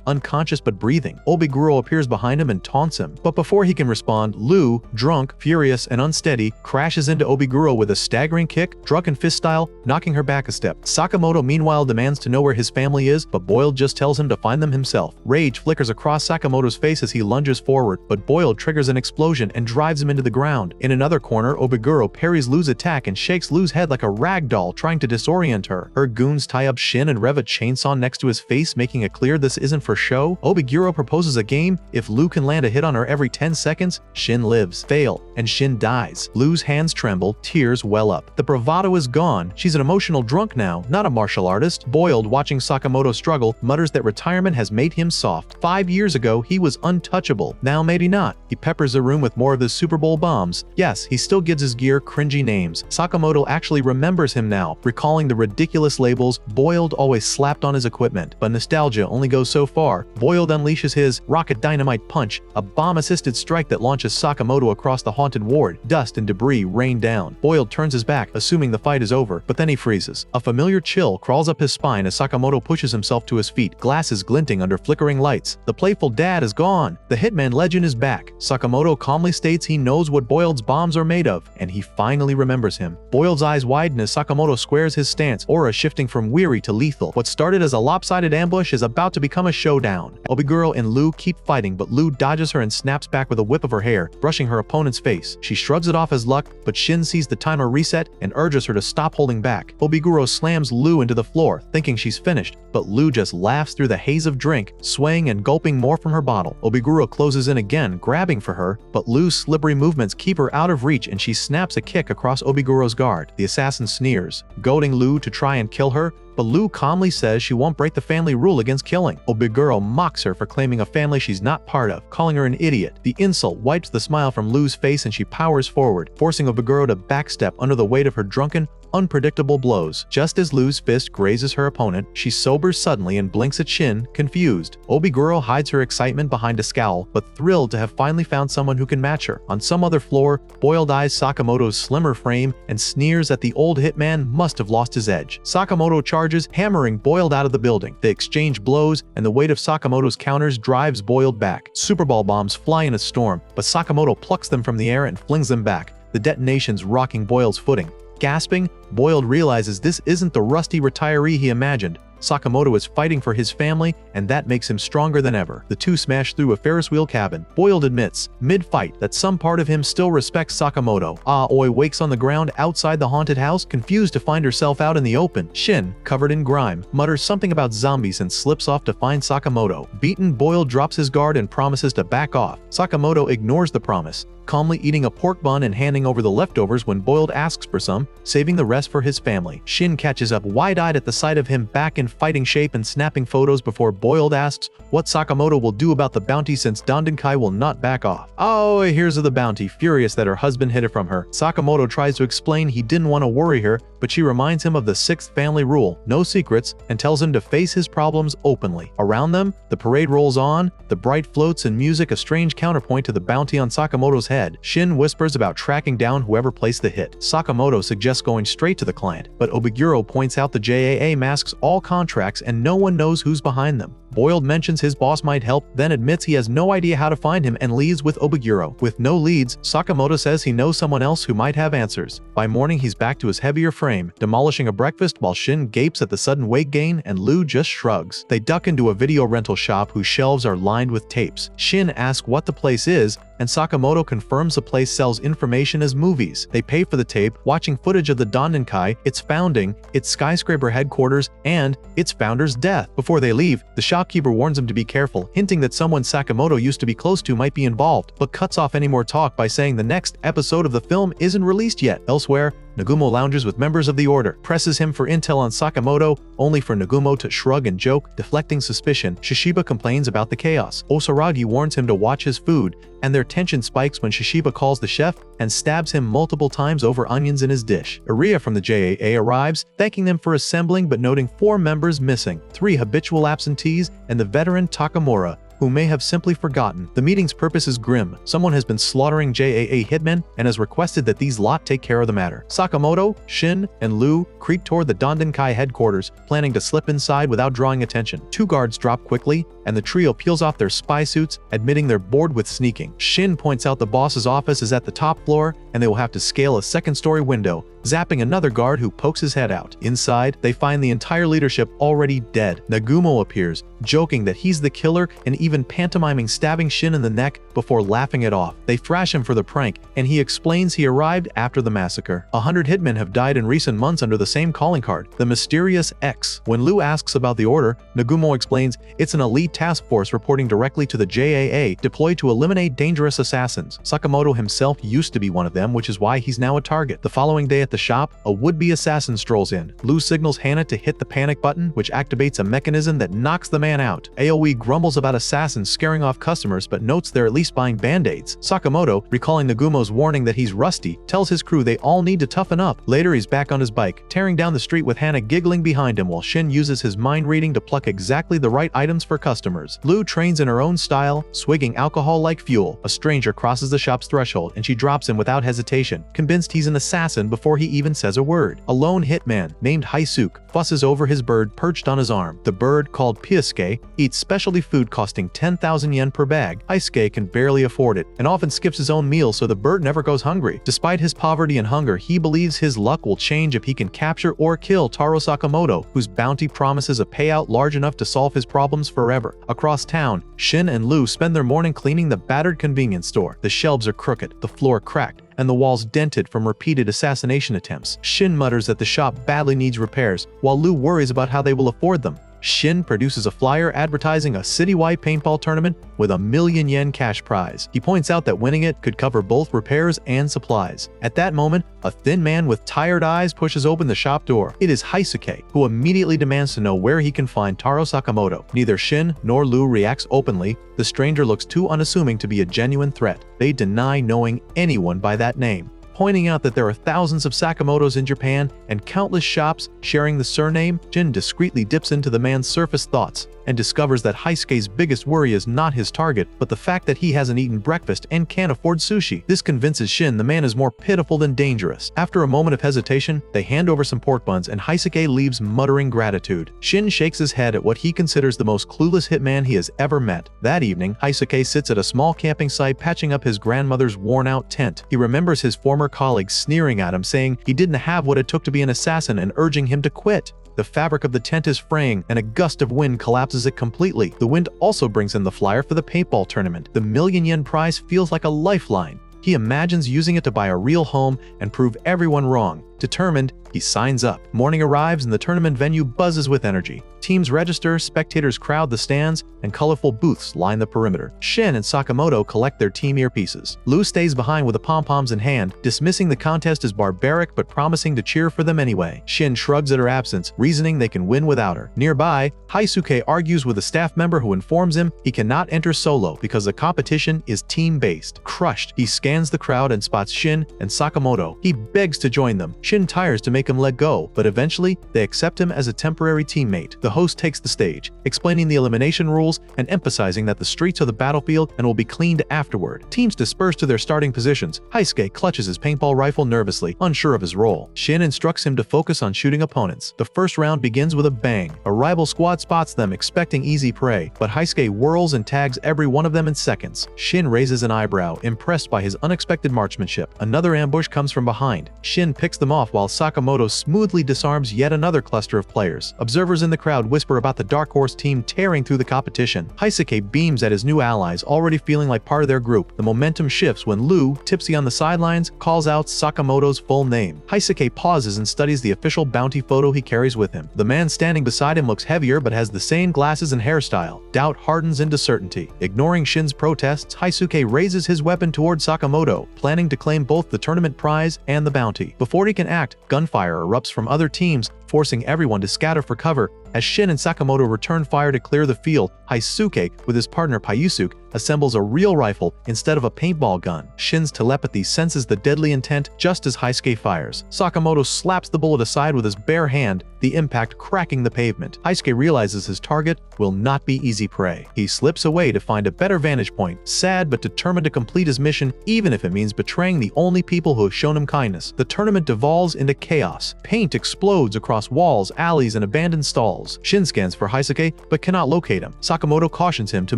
[SPEAKER 1] unconscious but breathing. Obiguro appears behind him and taunts him. But before he can respond, Lu, drunk, furious, and unsteady, crashes into Obiguro with a staggering kick, drunken fist style, knocking her back a step. Sakamoto meanwhile demands to know where his family is, but Boiled just tells him to find them himself. Rage flickers across Sakamoto's face as he lunges forward, but Boiled triggers an explosion and drives him into the ground. In another corner, Obiguro parries Lu's attack and shakes Lu's head like a rag doll, trying to disorient her. Her goons tie up Shin and rev a chainsaw next to his face, making it clear this isn't for show. Obiguro proposes a game. If Lu can land a hit on her every 10 seconds, Shin lives. Fail, and Shin dies. Lu's hands tremble, tears well up. The bravado is gone. She's an emotional drunk now, not a martial artist. Boiled, watching Sakamoto struggle, mutters that retirement has made him soft. 5 years ago, he was untouchable. Now maybe not. He peppers the room with more of his Super Bowl bombs. Yes, he still gives his gear cringy names. Sakamoto actually remembers him now, recalling the ridiculous labels Boiled always slapped on his equipment. But nostalgia only goes so far. Boiled unleashes his rocket dynamite punch, a bomb-assisted strike that launches Sakamoto across the haunted ward. Dust and debris rain down. Boiled turns his back, assuming the fight is over, but then he freezes. A familiar chill crawls up his spine as Sakamoto pushes himself to his feet, glasses glinting under flickering lights. The playful dad is gone. The hitman legend is back. Sakamoto calmly states he knows what Boiled's bombs are made of, and he finally remembers him. Boiled's eyes widen as Sakamoto squares his stance, aura shifting from weary to lethal. What started as a lopsided ambush is about to become a showdown. Obiguro and Lu keep fighting, but Lu dodges her and snaps back with a whip of her hair, brushing her opponent's face. She shrugs it off as luck, but Shin sees the timer reset and urges her to stop holding back. Obiguro slams Lu into the floor, thinking she's finished, but Lu just laughs through the haze of drink, swaying and gulping more from her bottle. Obiguro closes in again, grabbing for her, but Lu's slippery movements keep her out of reach and she snaps a kick across Obiguro's guard. The assassin sneers, goading Lu to try and kill her, but Lu calmly says she won't break the family rule against killing. Obiguro mocks her for claiming a family she's not part of, calling her an idiot. The insult wipes the smile from Lu's face and she powers forward, forcing Obiguro to backstep under the weight of her drunken, unpredictable blows. Just as Lu's fist grazes her opponent, she sobers suddenly and blinks at Shin, confused. Obiguro hides her excitement behind a scowl, but thrilled to have finally found someone who can match her. On some other floor, Boiled eyes Sakamoto's slimmer frame and sneers that the old hitman must have lost his edge. Sakamoto charges, hammering Boiled out of the building. They exchange blows, and the weight of Sakamoto's counters drives Boiled back. Super Ball bombs fly in a storm, but Sakamoto plucks them from the air and flings them back, the detonations rocking Boiled's footing. Gasping, Boiled realizes this isn't the rusty retiree he imagined. Sakamoto is fighting for his family, and that makes him stronger than ever. The two smash through a Ferris wheel cabin. Boiled admits, mid-fight, that some part of him still respects Sakamoto. Aoi wakes on the ground outside the haunted house, confused to find herself out in the open. Shin, covered in grime, mutters something about zombies and slips off to find Sakamoto. Beaten, Boiled drops his guard and promises to back off. Sakamoto ignores the promise, calmly eating a pork bun and handing over the leftovers when Boiled asks for some, saving the rest for his family. Shin catches up wide-eyed at the sight of him back in fighting shape and snapping photos before Boiled asks what Sakamoto will do about the bounty since Dandenkai will not back off. Aoi hears of the bounty, furious that her husband hid it from her. Sakamoto tries to explain he didn't want to worry her, but she reminds him of the 6th family rule, no secrets, and tells him to face his problems openly. Around them, the parade rolls on, the bright floats and music a strange counterpoint to the bounty on Sakamoto's head. Shin whispers about tracking down whoever placed the hit. Sakamoto suggests going straight to the client, but Obiguro points out the JAA masks all contracts and no one knows who's behind them. Boiled mentions his boss might help, then admits he has no idea how to find him and leaves with Obaguro. With no leads, Sakamoto says he knows someone else who might have answers. By morning, he's back to his heavier frame, demolishing a breakfast while Shin gapes at the sudden weight gain and Lu just shrugs. They duck into a video rental shop whose shelves are lined with tapes. Shin asks what the place is, and Sakamoto confirms the place sells information as movies. They pay for the tape, watching footage of the Dandenkai, its founding, its skyscraper headquarters, and its founder's death. Before they leave, the shopkeeper warns them to be careful, hinting that someone Sakamoto used to be close to might be involved, but cuts off any more talk by saying the next episode of the film isn't released yet. Elsewhere, Nagumo lounges with members of the Order, presses him for intel on Sakamoto, only for Nagumo to shrug and joke, deflecting suspicion. Shishiba complains about the chaos. Osaragi warns him to watch his food, and their tension spikes when Shishiba calls the chef and stabs him multiple times over onions in his dish. Iria from the JAA arrives, thanking them for assembling but noting 4 members missing, 3 habitual absentees, and the veteran Takamura, who may have simply forgotten. The meeting's purpose is grim. Someone has been slaughtering JAA hitmen and has requested that these lot take care of the matter. Sakamoto, Shin, and Lu creep toward the Dandenkai headquarters, planning to slip inside without drawing attention. 2 guards drop quickly, and the trio peels off their spy suits, admitting they're bored with sneaking. Shin points out the boss's office is at the top floor, and they will have to scale a second-story window, zapping another guard who pokes his head out. Inside, they find the entire leadership already dead. Nagumo appears, joking that he's the killer and even pantomiming stabbing Shin in the neck before laughing it off. They thrash him for the prank, and he explains he arrived after the massacre. 100 hitmen have died in recent months under the same calling card, the mysterious X. When Lu asks about the Order, Nagumo explains it's an elite task force reporting directly to the JAA, deployed to eliminate dangerous assassins. Sakamoto himself used to be one of them, which is why he's now a target. The following day at the shop, a would-be assassin strolls in. Lu signals Hana to hit the panic button, which activates a mechanism that knocks the man out. Aoi grumbles about assassins scaring off customers but notes they're at least buying band-aids. Sakamoto, recalling Nagumo's warning that he's rusty, tells his crew they all need to toughen up. Later, he's back on his bike, tearing down the street with Hana giggling behind him while Shin uses his mind reading to pluck exactly the right items for customers. Lu trains in her own style, swigging alcohol like fuel. A stranger crosses the shop's threshold and she drops him without hesitation, convinced he's an assassin before he even says a word. A lone hitman named Haisuke fusses over his bird perched on his arm. The bird, called Piasuke, eats specialty food costing 10,000 yen per bag. Haisuke can barely afford it and often skips his own meals, so the bird never goes hungry. Despite his poverty and hunger, he believes his luck will change if he can capture or kill Taro Sakamoto, whose bounty promises a payout large enough to solve his problems forever. Across town, Shin and Lu spend their morning cleaning the battered convenience store. The shelves are crooked, the floor cracked, and the walls dented from repeated assassination attempts. Shin mutters that the shop badly needs repairs, while Lu worries about how they will afford them. Shin produces a flyer advertising a citywide paintball tournament with a 1,000,000 yen cash prize. He points out that winning it could cover both repairs and supplies. At that moment, a thin man with tired eyes pushes open the shop door. It is Haisuke, who immediately demands to know where he can find Taro Sakamoto. Neither Shin nor Lu reacts openly. The stranger looks too unassuming to be a genuine threat. They deny knowing anyone by that name, pointing out that there are thousands of Sakamotos in Japan and countless shops sharing the surname. Shin discreetly dips into the man's surface thoughts and discovers that Haisuke's biggest worry is not his target, but the fact that he hasn't eaten breakfast and can't afford sushi. This convinces Shin the man is more pitiful than dangerous. After a moment of hesitation, they hand over some pork buns and Haisuke leaves muttering gratitude. Shin shakes his head at what he considers the most clueless hitman he has ever met. That evening, Haisuke sits at a small camping site patching up his grandmother's worn-out tent. He remembers his former colleagues sneering at him, saying he didn't have what it took to be an assassin and urging him to quit. The fabric of the tent is fraying, and a gust of wind collapses it completely. The wind also brings in the flyer for the paintball tournament. The 1,000,000 yen prize feels like a lifeline. He imagines using it to buy a real home and prove everyone wrong. Determined, he signs up. Morning arrives and the tournament venue buzzes with energy. Teams register, spectators crowd the stands, and colorful booths line the perimeter. Shin and Sakamoto collect their team earpieces. Lu stays behind with the pom-poms in hand, dismissing the contest as barbaric but promising to cheer for them anyway. Shin shrugs at her absence, reasoning they can win without her. Nearby, Haisuke argues with a staff member who informs him he cannot enter solo because the competition is team-based. Crushed, he scans the crowd and spots Shin and Sakamoto. He begs to join them, Shin tires to make him let go, but eventually, they accept him as a temporary teammate. The host takes the stage, explaining the elimination rules and emphasizing that the streets are the battlefield and will be cleaned afterward. Teams disperse to their starting positions. Haisuke clutches his paintball rifle nervously, unsure of his role. Shin instructs him to focus on shooting opponents. The first round begins with a bang. A rival squad spots them, expecting easy prey, but Haisuke whirls and tags every one of them in seconds. Shin raises an eyebrow, impressed by his unexpected marksmanship. Another ambush comes from behind. Shin picks them off while Sakamoto smoothly disarms yet another cluster of players. Observers in the crowd whisper about the Dark Horse team tearing through the competition. Haisuke beams at his new allies, already feeling like part of their group. The momentum shifts when Lu, tipsy on the sidelines, calls out Sakamoto's full name. Haisuke pauses and studies the official bounty photo he carries with him. The man standing beside him looks heavier but has the same glasses and hairstyle. Doubt hardens into certainty. Ignoring Shin's protests, Haisuke raises his weapon toward Sakamoto, planning to claim both the tournament prize and the bounty. Before he can act, gunfire erupts from other teams, forcing everyone to scatter for cover. As Shin and Sakamoto return fire to clear the field, Haisuke, with his partner Pyusuke, assembles a real rifle instead of a paintball gun. Shin's telepathy senses the deadly intent just as Haisuke fires. Sakamoto slaps the bullet aside with his bare hand, the impact cracking the pavement. Haisuke realizes his target will not be easy prey. He slips away to find a better vantage point, sad but determined to complete his mission, even if it means betraying the only people who have shown him kindness. The tournament devolves into chaos. Paint explodes across walls, alleys, and abandoned stalls. Shin scans for Haisuke, but cannot locate him. Sakamoto cautions him to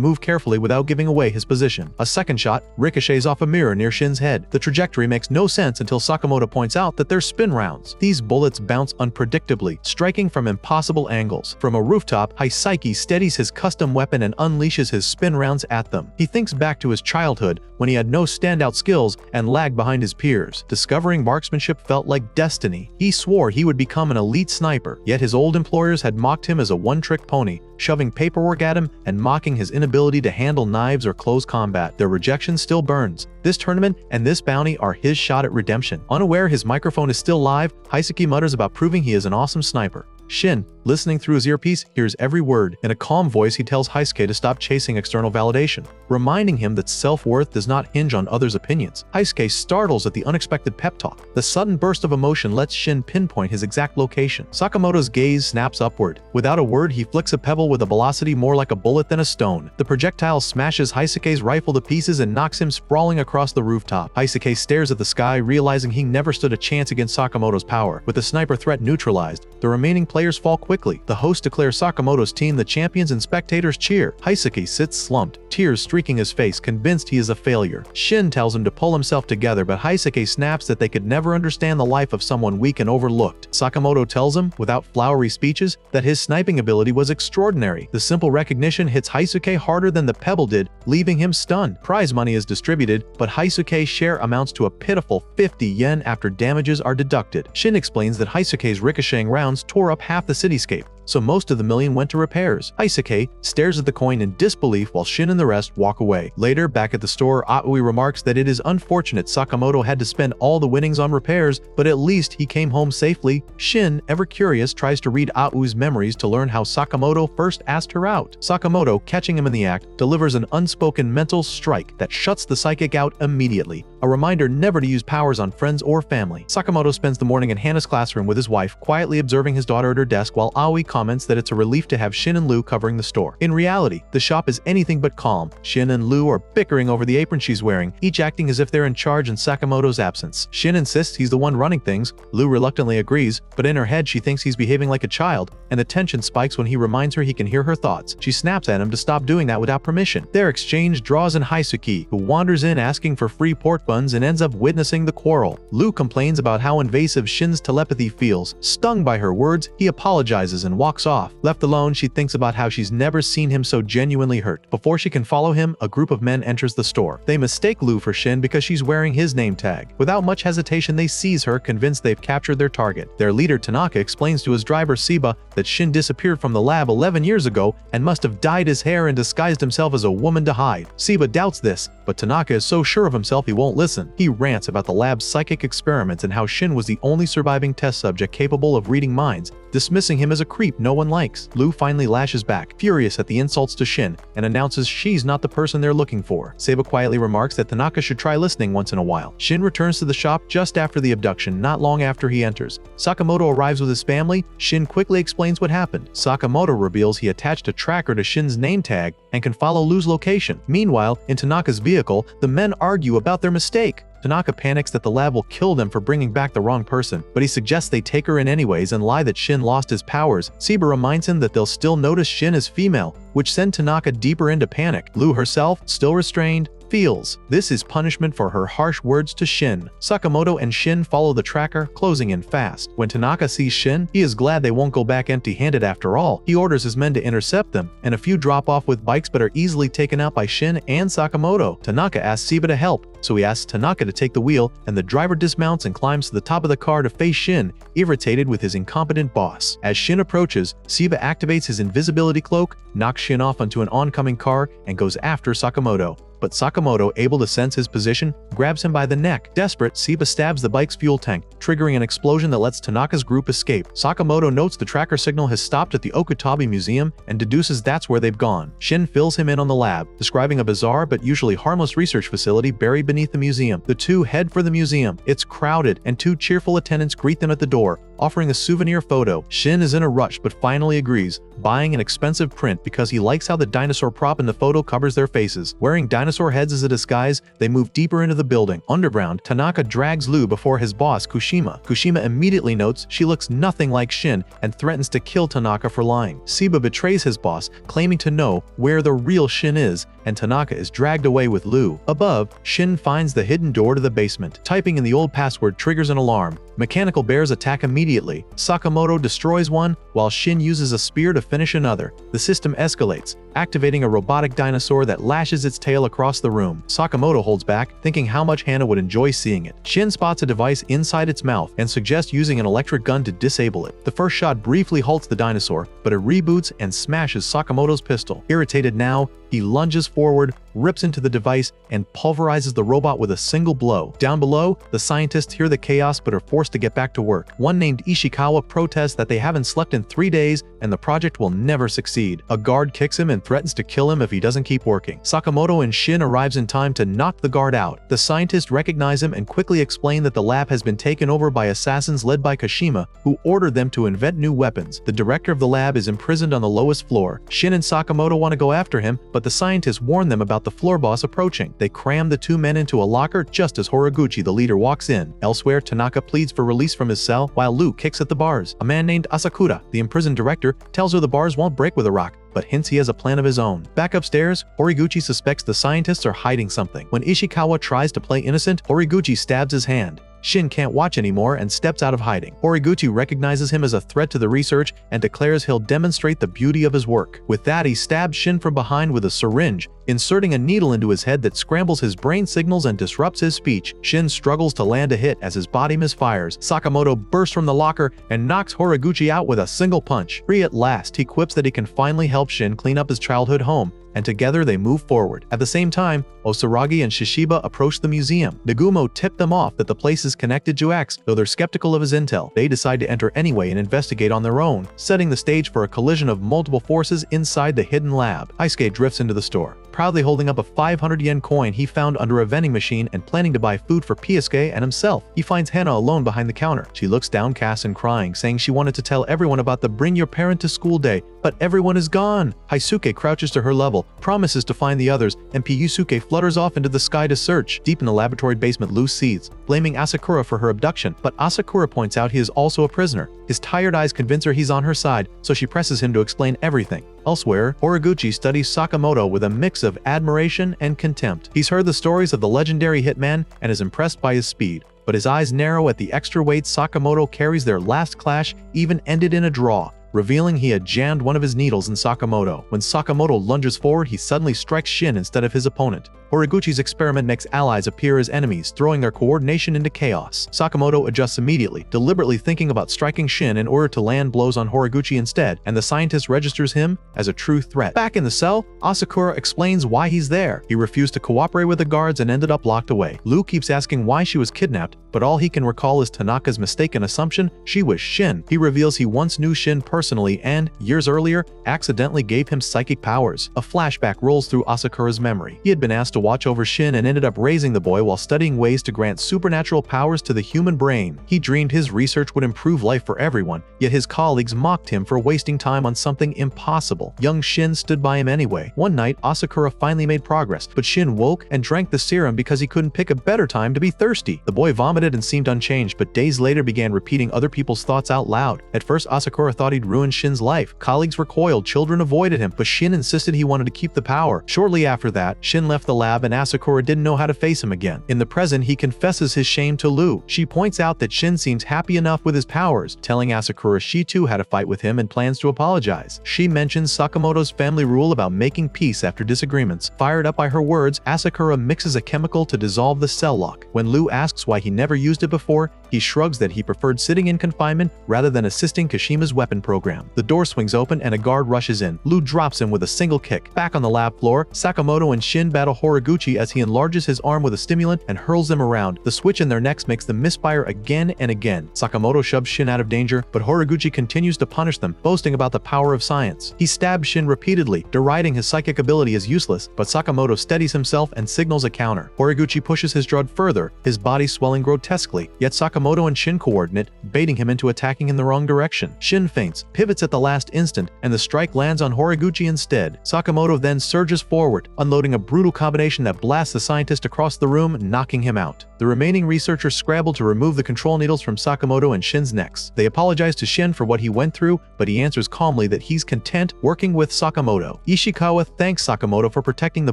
[SPEAKER 1] move carefully without giving away his position. A second shot ricochets off a mirror near Shin's head. The trajectory makes no sense until Sakamoto points out that they're spin rounds. These bullets bounce unpredictably, striking from impossible angles. From a rooftop, Haisuke steadies his custom weapon and unleashes his spin rounds at them. He thinks back to his childhood when he had no standout skills and lagged behind his peers. Discovering marksmanship felt like destiny. He swore he would become an elite sniper, yet his old employers had mocked him as a one-trick pony, shoving paperwork at him and mocking his inability to handle knives or close combat. Their rejection still burns. This tournament and this bounty are his shot at redemption. Unaware his microphone is still live, Haisuke mutters about proving he is an awesome sniper. Shin, listening through his earpiece, hears every word. In a calm voice, he tells Haisuke to stop chasing external validation, reminding him that self-worth does not hinge on others' opinions. Haisuke startles at the unexpected pep talk. The sudden burst of emotion lets Shin pinpoint his exact location. Sakamoto's gaze snaps upward. Without a word, he flicks a pebble with a velocity more like a bullet than a stone. The projectile smashes Haisuke's rifle to pieces and knocks him sprawling across the rooftop. Haisuke stares at the sky, realizing he never stood a chance against Sakamoto's power. With the sniper threat neutralized, the remaining players fall quickly. The host declares Sakamoto's team the champions and spectators cheer. Haisuke sits slumped, tears streaking his face, convinced he is a failure. Shin tells him to pull himself together, but Haisuke snaps that they could never understand the life of someone weak and overlooked. Sakamoto tells him, without flowery speeches, that his sniping ability was extraordinary. The simple recognition hits Haisuke harder than the pebble did, leaving him stunned. Prize money is distributed, but Haisuke's share amounts to a pitiful 50 yen after damages are deducted. Shin explains that Haisuke's ricocheting rounds tore up half the cityscape, so most of the million went to repairs. Haisuke stares at the coin in disbelief while Shin and the rest walk away. Later, back at the store, Aoi remarks that it is unfortunate Sakamoto had to spend all the winnings on repairs, but at least he came home safely. Shin, ever curious, tries to read Aoi's memories to learn how Sakamoto first asked her out. Sakamoto, catching him in the act, delivers an unspoken mental strike that shuts the psychic out immediately, a reminder never to use powers on friends or family. Sakamoto spends the morning in Hana's classroom with his wife, quietly observing his daughter at her desk while Aoi comments that it's a relief to have Shin and Lu covering the store. In reality, the shop is anything but calm. Shin and Lu are bickering over the apron she's wearing, each acting as if they're in charge in Sakamoto's absence. Shin insists he's the one running things. Lu reluctantly agrees, but in her head she thinks he's behaving like a child, and the tension spikes when he reminds her he can hear her thoughts. She snaps at him to stop doing that without permission. Their exchange draws in Haisuke, who wanders in asking for free pork buns and ends up witnessing the quarrel. Lu complains about how invasive Shin's telepathy feels. Stung by her words, he apologizes and walks off. Left alone, she thinks about how she's never seen him so genuinely hurt. Before she can follow him, a group of men enters the store. They mistake Lu for Shin because she's wearing his name tag. Without much hesitation, they seize her, convinced they've captured their target. Their leader, Tanaka, explains to his driver, Seba, that Shin disappeared from the lab 11 years ago and must have dyed his hair and disguised himself as a woman to hide. Seba doubts this, but Tanaka is so sure of himself he won't listen. He rants about the lab's psychic experiments and how Shin was the only surviving test subject capable of reading minds, dismissing him as a creep no one likes. Lu finally lashes back, furious at the insults to Shin, and announces she's not the person they're looking for. Seiba quietly remarks that Tanaka should try listening once in a while. Shin returns to the shop just after the abduction, not long after he enters. Sakamoto arrives with his family. Shin quickly explains what happened. Sakamoto reveals he attached a tracker to Shin's name tag and can follow Lu's location. Meanwhile, in Tanaka's vehicle, the men argue about their mistake. Tanaka panics that the lab will kill them for bringing back the wrong person, but he suggests they take her in anyways and lie that Shin lost his powers. Seiba reminds him that they'll still notice Shin as female, which send Tanaka deeper into panic. Lu herself, still restrained, feels this is punishment for her harsh words to Shin. Sakamoto and Shin follow the tracker, closing in fast. When Tanaka sees Shin, he is glad they won't go back empty-handed after all. He orders his men to intercept them, and a few drop off with bikes but are easily taken out by Shin and Sakamoto. Tanaka asks Seiba to help, so he asks Tanaka to take the wheel, and the driver dismounts and climbs to the top of the car to face Shin, irritated with his incompetent boss. As Shin approaches, Seiba activates his invisibility cloak, knocks Shin off onto an oncoming car, and goes after Sakamoto. But Sakamoto, able to sense his position, grabs him by the neck. Desperate, Seiba stabs the bike's fuel tank, triggering an explosion that lets Tanaka's group escape. Sakamoto notes the tracker signal has stopped at the Okutabe Museum and deduces that's where they've gone. Shin fills him in on the lab, describing a bizarre but usually harmless research facility buried beneath the museum. The two head for the museum. It's crowded, and two cheerful attendants greet them at the door, offering a souvenir photo. Shin is in a rush but finally agrees, buying an expensive print because he likes how the dinosaur prop in the photo covers their faces. Wearing dinosaur heads as a disguise, they move deeper into the building. Underground, Tanaka drags Lu before his boss, Kushima. Kushima immediately notes she looks nothing like Shin and threatens to kill Tanaka for lying. Seiba betrays his boss, claiming to know where the real Shin is, and Tanaka is dragged away with Lu. Above, Shin finds the hidden door to the basement. Typing in the old password triggers an alarm. Mechanical bears attack immediately. Sakamoto destroys one, while Shin uses a spear to finish another. The system escalates, activating a robotic dinosaur that lashes its tail across the room. Sakamoto holds back, thinking how much Hana would enjoy seeing it. Shin spots a device inside its mouth and suggests using an electric gun to disable it. The first shot briefly halts the dinosaur, but it reboots and smashes Sakamoto's pistol. Irritated now, he lunges forward, rips into the device, and pulverizes the robot with a single blow. Down below, the scientists hear the chaos but are forced to get back to work. One named Ishikawa protests that they haven't slept in 3 days and the project will never succeed. A guard kicks him and threatens to kill him if he doesn't keep working. Sakamoto and Shin arrives in time to knock the guard out. The scientists recognize him and quickly explain that the lab has been taken over by assassins led by Kashima, who ordered them to invent new weapons. The director of the lab is imprisoned on the lowest floor. Shin and Sakamoto want to go after him, but the scientists warn them about the floor boss approaching. They cram the two men into a locker just as Horiguchi, the leader, walks in. Elsewhere, Tanaka pleads for release from his cell while Lu kicks at the bars. A man named Asakura, the imprisoned director, tells her the bars won't break with a rock, but hints he has a plan of his own. Back upstairs, Horiguchi suspects the scientists are hiding something. When Ishikawa tries to play innocent, Horiguchi stabs his hand. Shin can't watch anymore and steps out of hiding. Horiguchi recognizes him as a threat to the research and declares he'll demonstrate the beauty of his work. With that, he stabs Shin from behind with a syringe, inserting a needle into his head that scrambles his brain signals and disrupts his speech. Shin struggles to land a hit as his body misfires. Sakamoto bursts from the locker and knocks Horiguchi out with a single punch. Free at last, he quips that he can finally help Shin clean up his childhood home, and together they move forward. At the same time, Osaragi and Shishiba approach the museum. Nagumo tipped them off that the place is connected to X, though they're skeptical of his intel. They decide to enter anyway and investigate on their own, setting the stage for a collision of multiple forces inside the hidden lab. Heisuke drifts into the store, proudly holding up a 500 yen coin he found under a vending machine and planning to buy food for Piesuke and himself. He finds Hana alone behind the counter. She looks downcast and crying, saying she wanted to tell everyone about the bring your parent to school day, but everyone is gone. Heisuke crouches to her level, promises to find the others, and Piesuke flutters off into the sky to search. Deep in the laboratory basement, Lu sees, blaming Asakura for her abduction, but Asakura points out he is also a prisoner. His tired eyes convince her he's on her side, so she presses him to explain everything. Elsewhere, Horiguchi studies Sakamoto with a mix of admiration and contempt. He's heard the stories of the legendary hitman and is impressed by his speed, but his eyes narrow at the extra weight Sakamoto carries. Their last clash even ended in a draw, revealing he had jammed one of his needles in Sakamoto. When Sakamoto lunges forward, he suddenly strikes Shin instead of his opponent. Horiguchi's experiment makes allies appear as enemies, throwing their coordination into chaos. Sakamoto adjusts immediately, deliberately thinking about striking Shin in order to land blows on Horiguchi instead, and the scientist registers him as a true threat. Back in the cell, Asakura explains why he's there. He refused to cooperate with the guards and ended up locked away. Lu keeps asking why she was kidnapped, but all he can recall is Tanaka's mistaken assumption she was Shin. He reveals he once knew Shin personally and, years earlier, accidentally gave him psychic powers. A flashback rolls through Asakura's memory. He had been asked to watch over Shin and ended up raising the boy while studying ways to grant supernatural powers to the human brain. He dreamed his research would improve life for everyone, yet his colleagues mocked him for wasting time on something impossible. Young Shin stood by him anyway. One night, Asakura finally made progress, but Shin woke and drank the serum because he couldn't pick a better time to be thirsty. The boy vomited and seemed unchanged, but days later began repeating other people's thoughts out loud. At first, Asakura thought he'd ruined Shin's life. Colleagues recoiled, children avoided him, but Shin insisted he wanted to keep the power. Shortly after that, Shin left the lab and Asakura didn't know how to face him again. In the present, he confesses his shame to Lu. She points out that Shin seems happy enough with his powers, telling Asakura she too had a fight with him and plans to apologize. She mentions Sakamoto's family rule about making peace after disagreements. Fired up by her words, Asakura mixes a chemical to dissolve the cell lock. When Lu asks why he never used it before, he shrugs that he preferred sitting in confinement rather than assisting Kashima's weapon program. The door swings open and a guard rushes in. Lu drops him with a single kick. Back on the lab floor, Sakamoto and Shin battle Horiguchi as he enlarges his arm with a stimulant and hurls them around. The switch in their necks makes them misfire again and again. Sakamoto shoves Shin out of danger, but Horiguchi continues to punish them, boasting about the power of science. He stabs Shin repeatedly, deriding his psychic ability as useless, but Sakamoto steadies himself and signals a counter. Horiguchi pushes his drug further, his body swelling grotesquely, yet Sakamoto and Shin coordinate, baiting him into attacking in the wrong direction. Shin feints, pivots at the last instant, and the strike lands on Horiguchi instead. Sakamoto then surges forward, unloading a brutal combination that blasts the scientist across the room, knocking him out. The remaining researchers scramble to remove the control needles from Sakamoto and Shin's necks. They apologize to Shin for what he went through, but he answers calmly that he's content working with Sakamoto. Ishikawa thanks Sakamoto for protecting the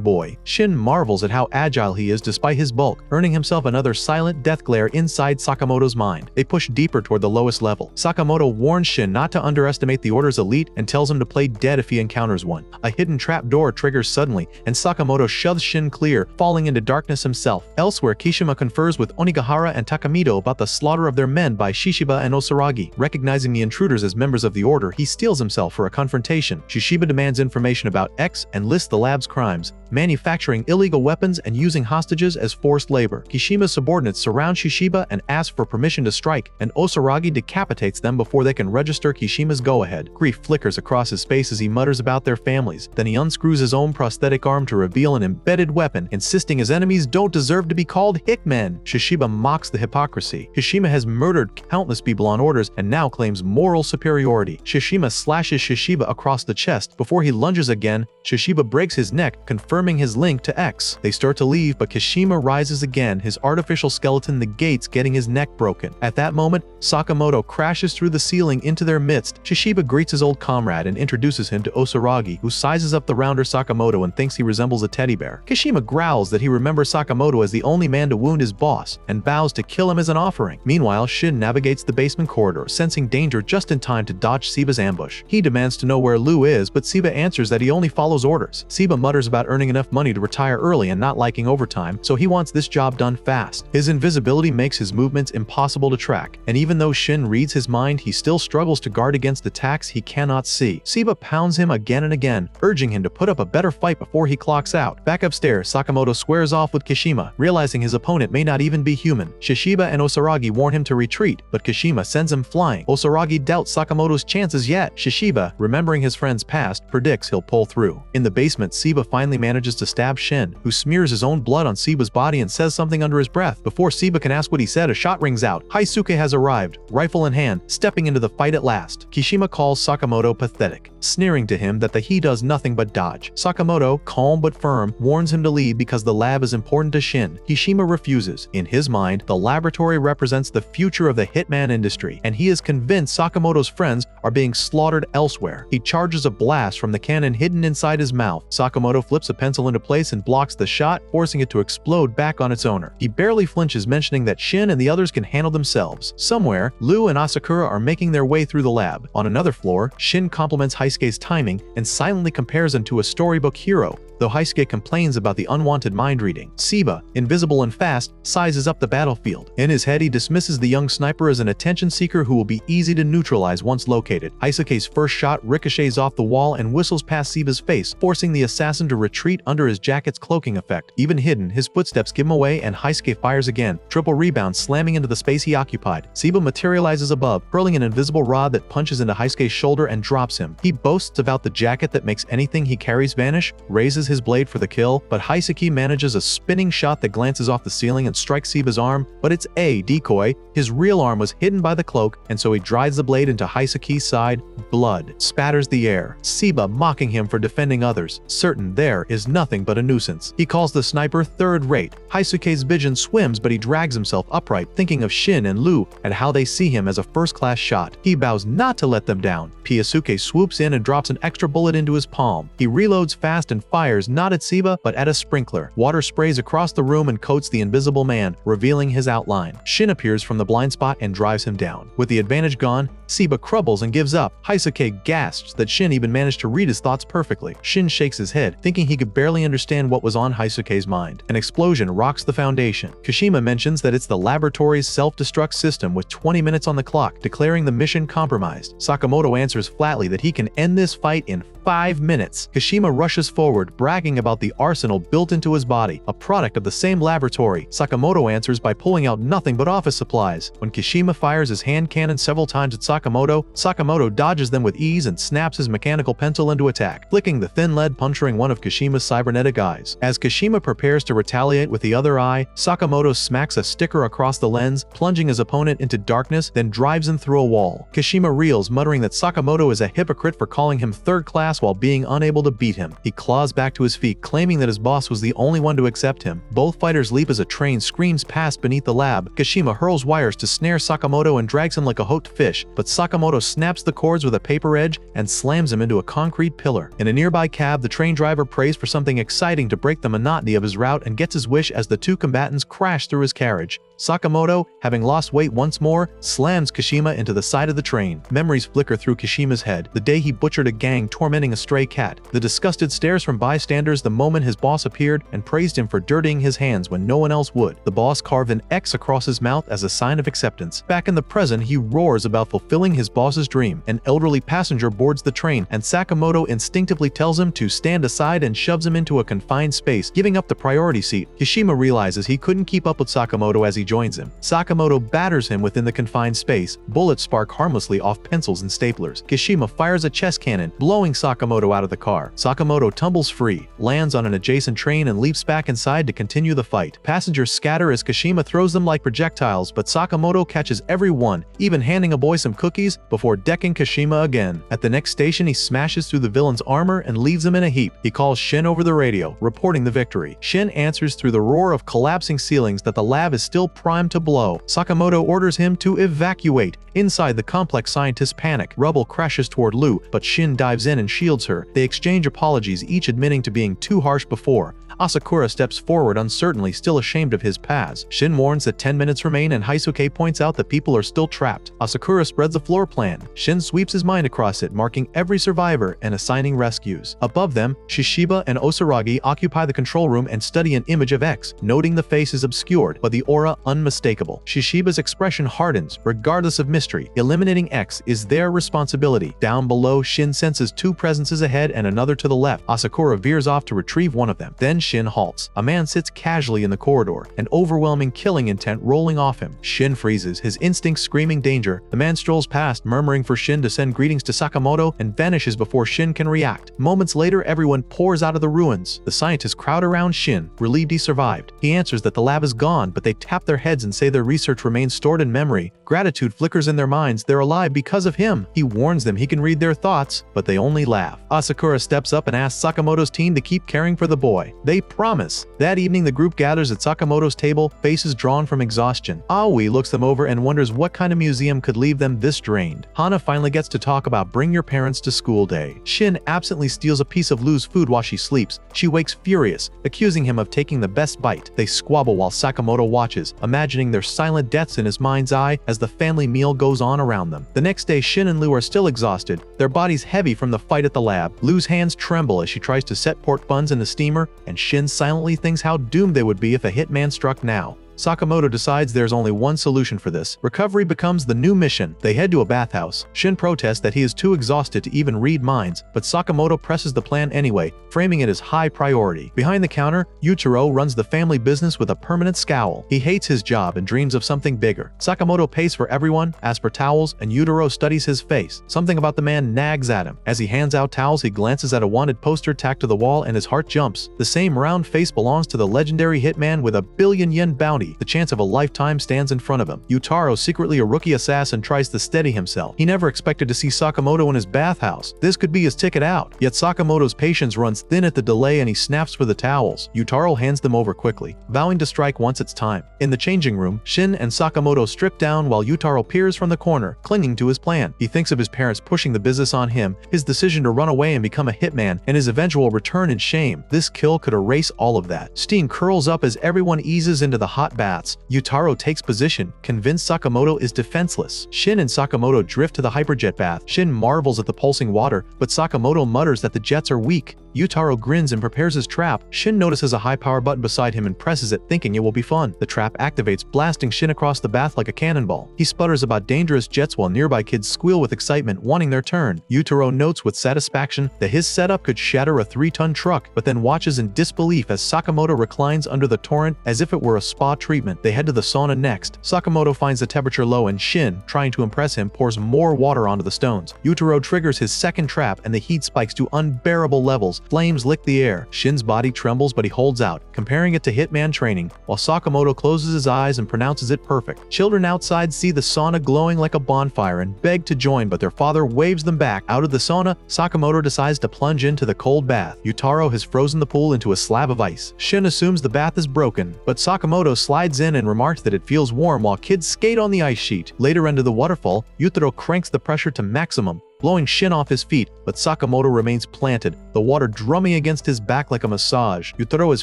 [SPEAKER 1] boy. Shin marvels at how agile he is despite his bulk, earning himself another silent death glare inside Sakamoto's mind. They push deeper toward the lowest level. Sakamoto warns Shin not to underestimate the Order's elite and tells him to play dead if he encounters one. A hidden trap door triggers suddenly, and Sakamoto shoves Shin clear, falling into darkness himself. Elsewhere, Kishima confers with Onigahara and Takamido about the slaughter of their men by Shishiba and Osaragi. Recognizing the intruders as members of the Order, he steels himself for a confrontation. Shishiba demands information about X and lists the lab's crimes, manufacturing illegal weapons and using hostages as forced labor. Kishima's subordinates surround Shishiba and ask for permission to strike, and Osaragi decapitates them before they can register Kishima's go-ahead. Grief flickers across his face as he mutters about their families. Then he unscrews his own prosthetic arm to reveal an embedded weapon, insisting his enemies don't deserve to be called hitmen. Shishiba mocks the hypocrisy. Kishima has murdered countless people on orders and now claims moral superiority. Kishima slashes Shishiba across the chest. Before he lunges again, Shishiba breaks his neck, confirming his link to X. They start to leave, but Kishima rises again, his artificial skeleton negates getting his neck broken. At that moment, Sakamoto crashes through the ceiling into their midst. Shishiba greets his old comrade and introduces him to Osaragi, who sizes up the rounder Sakamoto and thinks he resembles a teddy bear. Kishima growls that he remembers Sakamoto as the only man to wound his boss, and vows to kill him as an offering. Meanwhile, Shin navigates the basement corridor, sensing danger just in time to dodge Siba's ambush. He demands to know where Lu is, but Siba answers that he only follows orders. Siba mutters about earning enough money to retire early and not liking overtime, so he wants this job done fast. His invisibility makes his movements impossible to track, and even though Shin reads his mind, he still struggles to guard against attacks he cannot see. Siba pounds him again and again, urging him to put up a better fight before he clocks out. Back upstairs, Sakamoto squares off with Kishima, realizing his opponent may not even be human. Shishiba and Osaragi warn him to retreat, but Kishima sends him flying. Osaragi doubts Sakamoto's chances yet. Shishiba, remembering his friend's past, predicts he'll pull through. In the basement, Siba finally manages to stab Shin, who smears his own blood on Siba's body and says something under his breath. Before Siba can ask what he said, a shot rings out. Haisuke has arrived, rifle in hand, stepping into the fight at last. Kishima calls Sakamoto pathetic, sneering to him that he does nothing but dodge. Sakamoto, calm but firm, warns him to leave because the lab is important to Shin. Kishima refuses. In his mind, the laboratory represents the future of the hitman industry, and he is convinced Sakamoto's friends are being slaughtered elsewhere. He charges a blast from the cannon hidden inside his mouth. Sakamoto flips a pencil into place and blocks the shot, forcing it to explode back on its owner. He barely flinches, mentioning that Shin and the others can handle themselves. Somewhere, Lu and Asakura are making their way through the lab. On another floor, Shin compliments Haisuke's timing and silently compares him to a storybook hero, though Haisuke complains about the unwanted mind reading. Seba, invisible and fast, sizes up the battlefield. In his head, he dismisses the young sniper as an attention seeker who will be easy to neutralize once located. Haisuke's first shot ricochets off the wall and whistles past Seba's face, forcing the assassin to retreat under his jacket's cloaking effect. Even hidden, his footsteps give him away and Haisuke fires again. Triple rebound slamming into the space he occupied. Seba materializes above, hurling an invisible rod that punches into Haisuke's shoulder and drops him. He boasts about the jacket that makes anything he carries vanish, raises his blade for the kill, but Haisuke manages a spinning shot that glances off the ceiling and strikes Seba's arm, but it's a decoy. His real arm was hidden by the cloak, and so he drives the blade into Haisuke's side. Blood spatters the air. Seba mocking him for defending others, certain there is nothing but a nuisance. He calls the sniper third-rate. Haisuke's vision swims, but he drags himself upright, thinking of Shin and Lu and how they see him as a first-class shot. He vows not to let them down. Piyasuke swoops in and drops an extra bullet into his palm. He reloads fast and fires not at Seba, but at a sprinkler. Water sprays across the room and coats the invisible man, revealing his outline. Shin appears from the blind spot and drives him down. With the advantage gone, Seba crumbles and gives up. Haisuke gasps that Shin even managed to read his thoughts perfectly. Shin shakes his head, thinking he could barely understand what was on Haisuke's mind. An explosion rocks the foundation. Kashima mentions that it's the laboratory's self-destruct system with 20 minutes on the clock, declaring the mission compromised. Sakamoto answers flatly that he can end this fight in 5 minutes. Kashima rushes forward, bragging about the arsenal built into his body, a product of the same laboratory. Sakamoto answers by pulling out nothing but office supplies. When Kashima fires his hand cannon several times at Sakamoto, Sakamoto dodges them with ease and snaps his mechanical pencil into attack, flicking the thin lead puncturing one of Kashima's cybernetic eyes. As Kashima prepares to retaliate with the other eye, Sakamoto smacks a sticker across the lens, plunging his opponent into darkness, then drives him through a wall. Kashima reels, muttering that Sakamoto is a hypocrite for calling him third class while being unable to beat him. He claws back to his feet, claiming that his boss was the only one to accept him. Both fighters leap as a train screams past beneath the lab. Kashima hurls wires to snare Sakamoto and drags him like a hooked fish, but Sakamoto snaps the cords with a paper edge and slams him into a concrete pillar. In a nearby cab, the train driver prays for something exciting to break the monotony of his route and gets his wish as the two combatants crash through his carriage. Sakamoto, having lost weight once more, slams Kashima into the side of the train. Memories flicker through Kashima's head. The day he butchered a gang tormenting a stray cat. The disgusted stares from bystanders the moment his boss appeared and praised him for dirtying his hands when no one else would. The boss carved an X across his mouth as a sign of acceptance. Back in the present, he roars about fulfilling his boss's dream. An elderly passenger boards the train, and Sakamoto instinctively tells him to stand aside and shoves him into a confined space, giving up the priority seat. Kashima realizes he couldn't keep up with Sakamoto as he joins him. Sakamoto batters him within the confined space. Bullets spark harmlessly off pencils and staplers. Kashima fires a chest cannon, blowing Sakamoto out of the car. Sakamoto tumbles free, lands on an adjacent train and leaps back inside to continue the fight. Passengers scatter as Kashima throws them like projectiles, but Sakamoto catches every one, even handing a boy some cookies before decking Kashima again. At the next station, he smashes through the villain's armor and leaves him in a heap. He calls Shin over the radio, reporting the victory. Shin answers through the roar of collapsing ceilings that the lab is still primed to blow. Sakamoto orders him to evacuate. Inside, the complex scientists panic. Rubble crashes toward Lu, but Shin dives in and shields her. They exchange apologies, each admitting to being too harsh before. Asakura steps forward uncertainly, still ashamed of his past. Shin warns that 10 minutes remain and Haisuke points out that people are still trapped. Asakura spreads a floor plan. Shin sweeps his mind across it, marking every survivor and assigning rescues. Above them, Shishiba and Osaragi occupy the control room and study an image of X, noting the face is obscured, but the aura unmistakable. Shishiba's expression hardens, regardless of mystery. Eliminating X is their responsibility. Down below, Shin senses two presences ahead and another to the left. Asakura veers off to retrieve one of them. Then Shin halts. A man sits casually in the corridor, an overwhelming killing intent rolling off him. Shin freezes, his instincts screaming danger. The man strolls past, murmuring for Shin to send greetings to Sakamoto, and vanishes before Shin can react. Moments later, everyone pours out of the ruins. The scientists crowd around Shin, relieved he survived. He answers that the lab is gone, but they tap their heads and say their research remains stored in memory. Gratitude flickers in their minds. They're alive because of him. He warns them he can read their thoughts, but they only laugh. laugh. Asakura steps up and asks Sakamoto's team to keep caring for the boy. They promise. That evening, the group gathers at Sakamoto's table, faces drawn from exhaustion. Aoi looks them over and wonders what kind of museum could leave them this drained. Hana finally gets to talk about bring your parents to school day. Shin absently steals a piece of Lu's food while she sleeps. She wakes furious, accusing him of taking the best bite. They squabble while Sakamoto watches, imagining their silent deaths in his mind's eye as the family meal goes on around them. The next day, Shin and Lu are still exhausted, their bodies heavy from the fight at the lab. Lu's hands tremble as she tries to set pork buns in the steamer, and Shin silently thinks how doomed they would be if a hitman struck now. Sakamoto decides there's only one solution for this. Recovery becomes the new mission. They head to a bathhouse. Shin protests that he is too exhausted to even read minds, but Sakamoto presses the plan anyway, framing it as high priority. Behind the counter, Yutaro runs the family business with a permanent scowl. He hates his job and dreams of something bigger. Sakamoto pays for everyone, asks for towels, and Yutaro studies his face. Something about the man nags at him. As he hands out towels, he glances at a wanted poster tacked to the wall and his heart jumps. The same round face belongs to the legendary hitman with a billion-yen bounty. The chance of a lifetime stands in front of him. Yutaro, secretly a rookie assassin, tries to steady himself. He never expected to see Sakamoto in his bathhouse. This could be his ticket out. Yet Sakamoto's patience runs thin at the delay and he snaps for the towels. Yutaro hands them over quickly, vowing to strike once it's time. In the changing room, Shin and Sakamoto strip down while Yutaro peers from the corner, clinging to his plan. He thinks of his parents pushing the business on him, his decision to run away and become a hitman, and his eventual return in shame. This kill could erase all of that. Steam curls up as everyone eases into the hot baths. Yutaro takes position, convinced Sakamoto is defenseless. Shin and Sakamoto drift to the hyperjet bath. Shin marvels at the pulsing water, but Sakamoto mutters that the jets are weak. Yutaro grins and prepares his trap. Shin notices a high power button beside him and presses it, thinking it will be fun. The trap activates, blasting Shin across the bath like a cannonball. He sputters about dangerous jets while nearby kids squeal with excitement, wanting their turn. Yutaro notes with satisfaction that his setup could shatter a 3-ton truck, but then watches in disbelief as Sakamoto reclines under the torrent as if it were a spa treatment. They head to the sauna next. Sakamoto finds the temperature low and Shin, trying to impress him, pours more water onto the stones. Yutaro triggers his second trap and the heat spikes to unbearable levels. Flames lick the air. Shin's body trembles, but he holds out, comparing it to hitman training, while Sakamoto closes his eyes and pronounces it perfect. Children outside see the sauna glowing like a bonfire and beg to join, but their father waves them back. Out of the sauna, Sakamoto decides to plunge into the cold bath. Yutaro has frozen the pool into a slab of ice. Shin assumes the bath is broken, but Sakamoto slides in and remarks that it feels warm while kids skate on the ice sheet. Later under the waterfall, Yutaro cranks the pressure to maximum, blowing Shin off his feet, but Sakamoto remains planted, the water drumming against his back like a massage. Yutaro is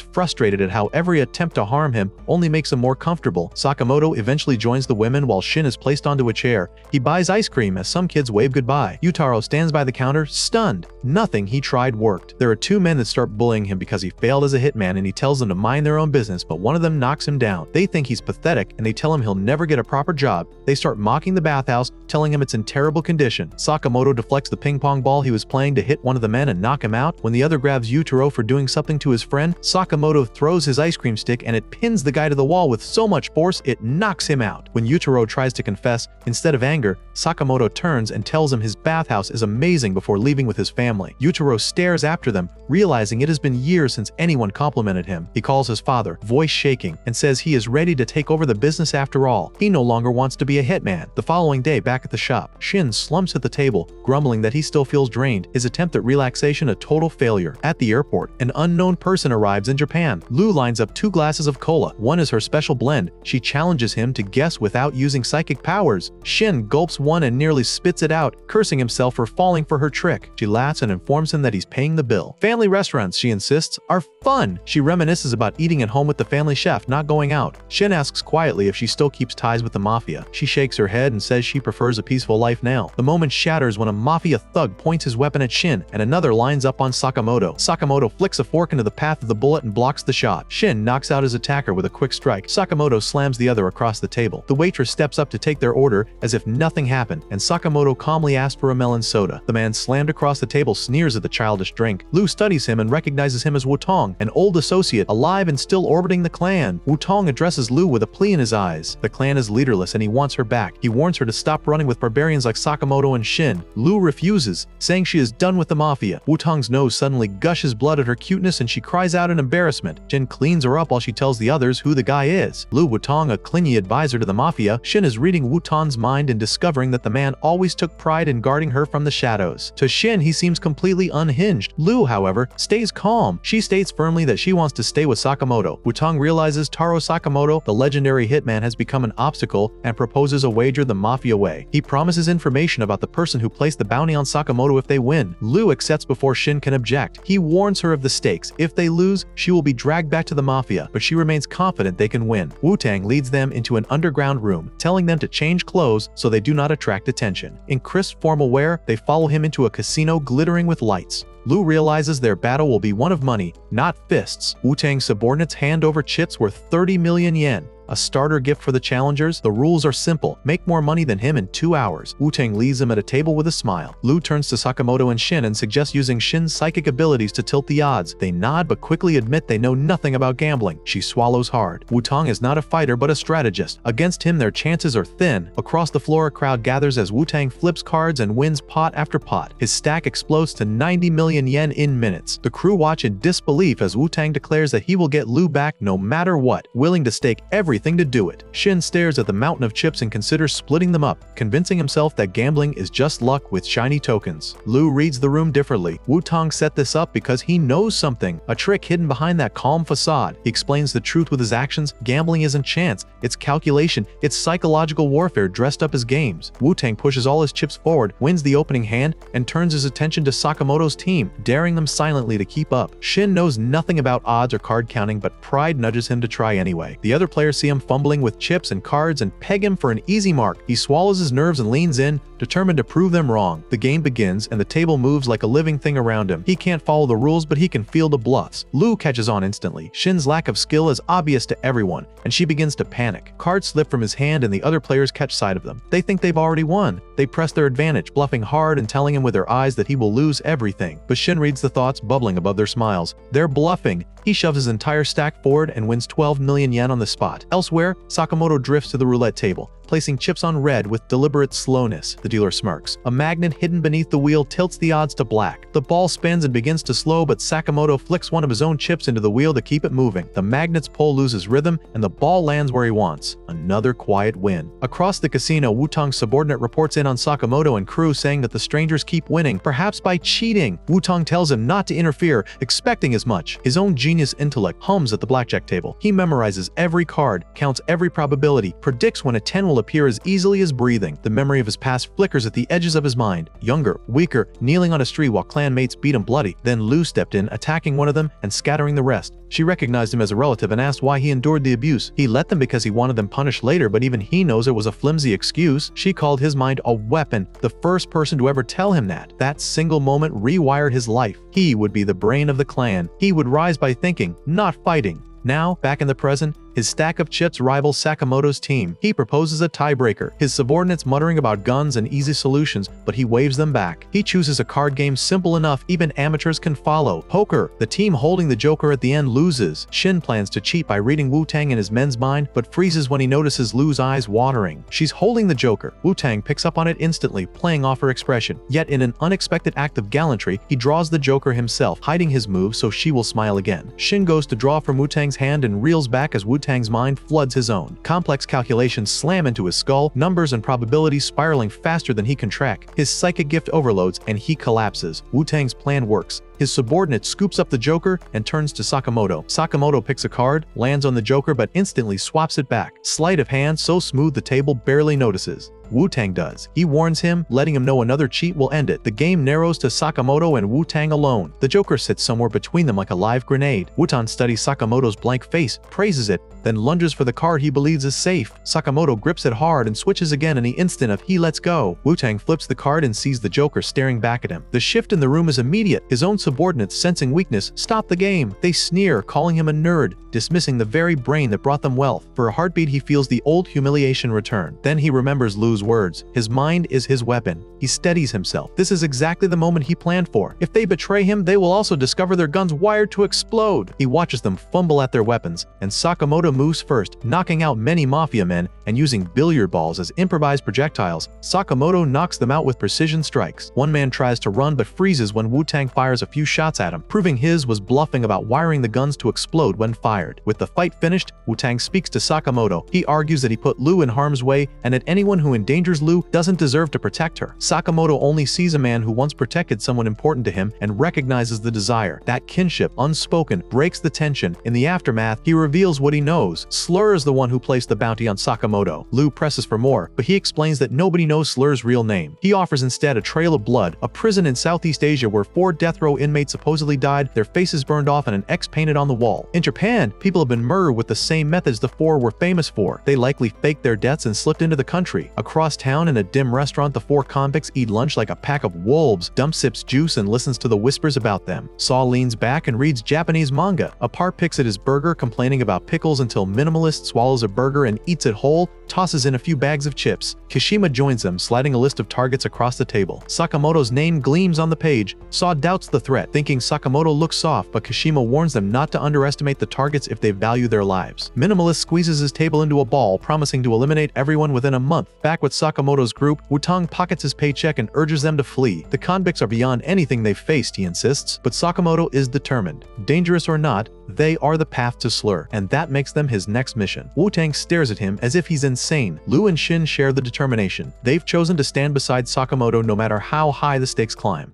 [SPEAKER 1] frustrated at how every attempt to harm him only makes him more comfortable. Sakamoto eventually joins the women while Shin is placed onto a chair. He buys ice cream as some kids wave goodbye. Yutaro stands by the counter, stunned. Nothing he tried worked. There are two men that start bullying him because he failed as a hitman and he tells them to mind their own business, but one of them knocks him down. They think he's pathetic and they tell him he'll never get a proper job. They start mocking the bathhouse, telling him it's in terrible condition. Sakamoto deflects the ping pong ball he was playing to hit one of the men and knock him out. When the other grabs Yutaro for doing something to his friend, Sakamoto throws his ice cream stick and it pins the guy to the wall with so much force it knocks him out. When Yutaro tries to confess, instead of anger, Sakamoto turns and tells him his bathhouse is amazing before leaving with his family. Yutaro stares after them, realizing it has been years since anyone complimented him. He calls his father, voice shaking, and says he is ready to take over the business after all. He no longer wants to be a hitman. The following day, back at the shop, Shin slumps at the table, grumbling that he still feels drained, his attempt at relaxation a total failure. At the airport, an unknown person arrives in Japan. Lu lines up 2 glasses of cola. One is her special blend. She challenges him to guess without using psychic powers. Shin gulps one and nearly spits it out, cursing himself for falling for her trick. She laughs and informs him that he's paying the bill. Family restaurants, she insists, are fun. She reminisces about eating at home with the family chef, not going out. Shin asks quietly if she still keeps ties with the mafia. She shakes her head and says she prefers a peaceful life now. The moment shatters when a mafia thug points his weapon at Shin and another lines up on Sakamoto. Sakamoto flicks a fork into the path of the bullet and blocks the shot. Shin knocks out his attacker with a quick strike. Sakamoto slams the other across the table. The waitress steps up to take their order as if nothing happened, and Sakamoto calmly asks for a melon soda. The man slammed across the table sneers at the childish drink. Lu studies him and recognizes him as Wutong, an old associate alive and still orbiting the clan. Wutong addresses Lu with a plea in his eyes. The clan is leaderless and he wants her back. He warns her to stop running with barbarians like Sakamoto and Shin. Lu refuses, saying she is done with the mafia. Wu-Tang's nose suddenly gushes blood at her cuteness and she cries out in embarrassment. Shin cleans her up while she tells the others who the guy is. Lu Wu-Tang, a clingy advisor to the mafia, Shin is reading Wu-Tang's mind and discovering that the man always took pride in guarding her from the shadows. To Shin, he seems completely unhinged. Lu, however, stays calm. She states firmly that she wants to stay with Sakamoto. Wu-Tang realizes Taro Sakamoto, the legendary hitman, has become an obstacle and proposes a wager the mafia way. He promises information about the person who placed the bounty on Sakamoto if they win. Lu accepts before Shin can object. He warns her of the stakes. If they lose, she will be dragged back to the mafia, but she remains confident they can win. Wu-Tang leads them into an underground room, telling them to change clothes so they do not attract attention. In crisp formal wear, they follow him into a casino glittering with lights. Lu realizes their battle will be one of money, not fists. Wu-Tang's subordinates hand over chips worth 30 million yen. A starter gift for the challengers. The rules are simple. Make more money than him in 2 hours. Wu-Tang leaves him at a table with a smile. Lu turns to Sakamoto and Shin and suggests using Shin's psychic abilities to tilt the odds. They nod but quickly admit they know nothing about gambling. She swallows hard. Wu-Tang is not a fighter but a strategist. Against him their chances are thin. Across the floor a crowd gathers as Wu-Tang flips cards and wins pot after pot. His stack explodes to 90 million yen in minutes. The crew watch in disbelief as Wu-Tang declares that he will get Lu back no matter what, willing to stake everything to do it. Shin stares at the mountain of chips and considers splitting them up, convincing himself that gambling is just luck with shiny tokens. Lu reads the room differently. Wu-Tang set this up because he knows something, a trick hidden behind that calm facade. He explains the truth with his actions. Gambling isn't chance, it's calculation, it's psychological warfare dressed up as games. Wu-Tang pushes all his chips forward, wins the opening hand, and turns his attention to Sakamoto's team, daring them silently to keep up. Shin knows nothing about odds or card counting, but pride nudges him to try anyway. The other players see him fumbling with chips and cards and peg him for an easy mark. He swallows his nerves and leans in, determined to prove them wrong. The game begins and the table moves like a living thing around him. He can't follow the rules, but he can feel the bluffs. Lu catches on instantly. Shin's lack of skill is obvious to everyone, and she begins to panic. Cards slip from his hand and the other players catch sight of them. They think they've already won. They press their advantage, bluffing hard and telling him with their eyes that he will lose everything. But Shin reads the thoughts bubbling above their smiles. They're bluffing. He shoves his entire stack forward and wins 12 million yen on the spot. Elsewhere, Sakamoto drifts to the roulette table, placing chips on red with deliberate slowness. The dealer smirks. A magnet hidden beneath the wheel tilts the odds to black. The ball spins and begins to slow, but Sakamoto flicks one of his own chips into the wheel to keep it moving. The magnet's pull loses rhythm, and the ball lands where he wants. Another quiet win. Across the casino, Wu-Tang's subordinate reports in on Sakamoto and crew, saying that the strangers keep winning, perhaps by cheating. Wu-Tang tells him not to interfere, expecting as much. His own genius intellect hums at the blackjack table. He memorizes every card, counts every probability, predicts when a 10 will appear as easily as breathing. The memory of his past flickers at the edges of his mind. Younger, weaker, kneeling on a street while clanmates beat him bloody. Then Lu stepped in, attacking one of them and scattering the rest. She recognized him as a relative and asked why he endured the abuse. He let them because he wanted them punished later, but even he knows it was a flimsy excuse. She called his mind a weapon, the first person to ever tell him that. That single moment rewired his life. He would be the brain of the clan. He would rise by thinking, not fighting. Now, back in the present, his stack of chips rivals Sakamoto's team. He proposes a tiebreaker, his subordinates muttering about guns and easy solutions, but he waves them back. He chooses a card game simple enough even amateurs can follow. Poker. The team holding the joker at the end loses. Shin plans to cheat by reading Wu-Tang in his men's mind, but freezes when he notices Lu's eyes watering. She's holding the joker. Wu-Tang picks up on it instantly, playing off her expression. Yet in an unexpected act of gallantry, he draws the joker himself, hiding his move so she will smile again. Shin goes to draw from Wu-Tang's hand and reels back as Wu-Tang's mind floods his own. Complex calculations slam into his skull, numbers and probabilities spiraling faster than he can track. His psychic gift overloads and he collapses. Wu-Tang's plan works. His subordinate scoops up the joker and turns to Sakamoto. Sakamoto picks a card, lands on the joker but instantly swaps it back. Sleight of hand so smooth the table barely notices. Wu-Tang does. He warns him, letting him know another cheat will end it. The game narrows to Sakamoto and Wu-Tang alone. The joker sits somewhere between them like a live grenade. Wu-Tang studies Sakamoto's blank face, praises it, then lunges for the card he believes is safe. Sakamoto grips it hard and switches again in the instant of he lets go. Wu-Tang flips the card and sees the joker staring back at him. The shift in the room is immediate. His own subordinates, sensing weakness, stop the game. They sneer, calling him a nerd, dismissing the very brain that brought them wealth. For a heartbeat he feels the old humiliation return. Then he remembers Lu's words. His mind is his weapon. He steadies himself. This is exactly the moment he planned for. If they betray him, they will also discover their guns wired to explode. He watches them fumble at their weapons, and Sakamoto moves first, knocking out many mafia men, and using billiard balls as improvised projectiles, Sakamoto knocks them out with precision strikes. One man tries to run but freezes when Wu-Tang fires a few shots at him, proving his was bluffing about wiring the guns to explode when fired. With the fight finished, Wu-Tang speaks to Sakamoto. He argues that he put Lu in harm's way and that anyone who endangers Lu doesn't deserve to protect her. Sakamoto only sees a man who once protected someone important to him and recognizes the desire. That kinship, unspoken, breaks the tension. In the aftermath, he reveals what he knows. Slur is the one who placed the bounty on Sakamoto. Lu presses for more, but he explains that nobody knows Slur's real name. He offers instead a trail of blood, a prison in Southeast Asia where 4 death row inmates supposedly died, their faces burned off and an X painted on the wall. In Japan, people have been murdered with the same methods the 4 were famous for. They likely faked their deaths and slipped into the country. Across town in a dim restaurant, the 4 convicts eat lunch like a pack of wolves. Dump sips juice and listens to the whispers about them. Saw leans back and reads Japanese manga. Apart picks at his burger, complaining about pickles until Minimalist swallows a burger and eats it whole, tosses in a few bags of chips. Kishima joins them, sliding a list of targets across the table. Sakamoto's name gleams on the page. Saw doubts the threat, thinking Sakamoto looks soft, but Kishima warns them not to underestimate the targets if they value their lives. Minimalist squeezes his table into a ball, promising to eliminate everyone within a month. Back with Sakamoto's group, Wu-Tang pockets his paycheck and urges them to flee. The convicts are beyond anything they've faced, he insists, but Sakamoto is determined. Dangerous or not, they are the path to Slur, and that makes them his next mission. Wu-Tang stares at him as if he's insane. Lu and Shin share the determination. They've chosen to stand beside Sakamoto no matter how high the stakes climb.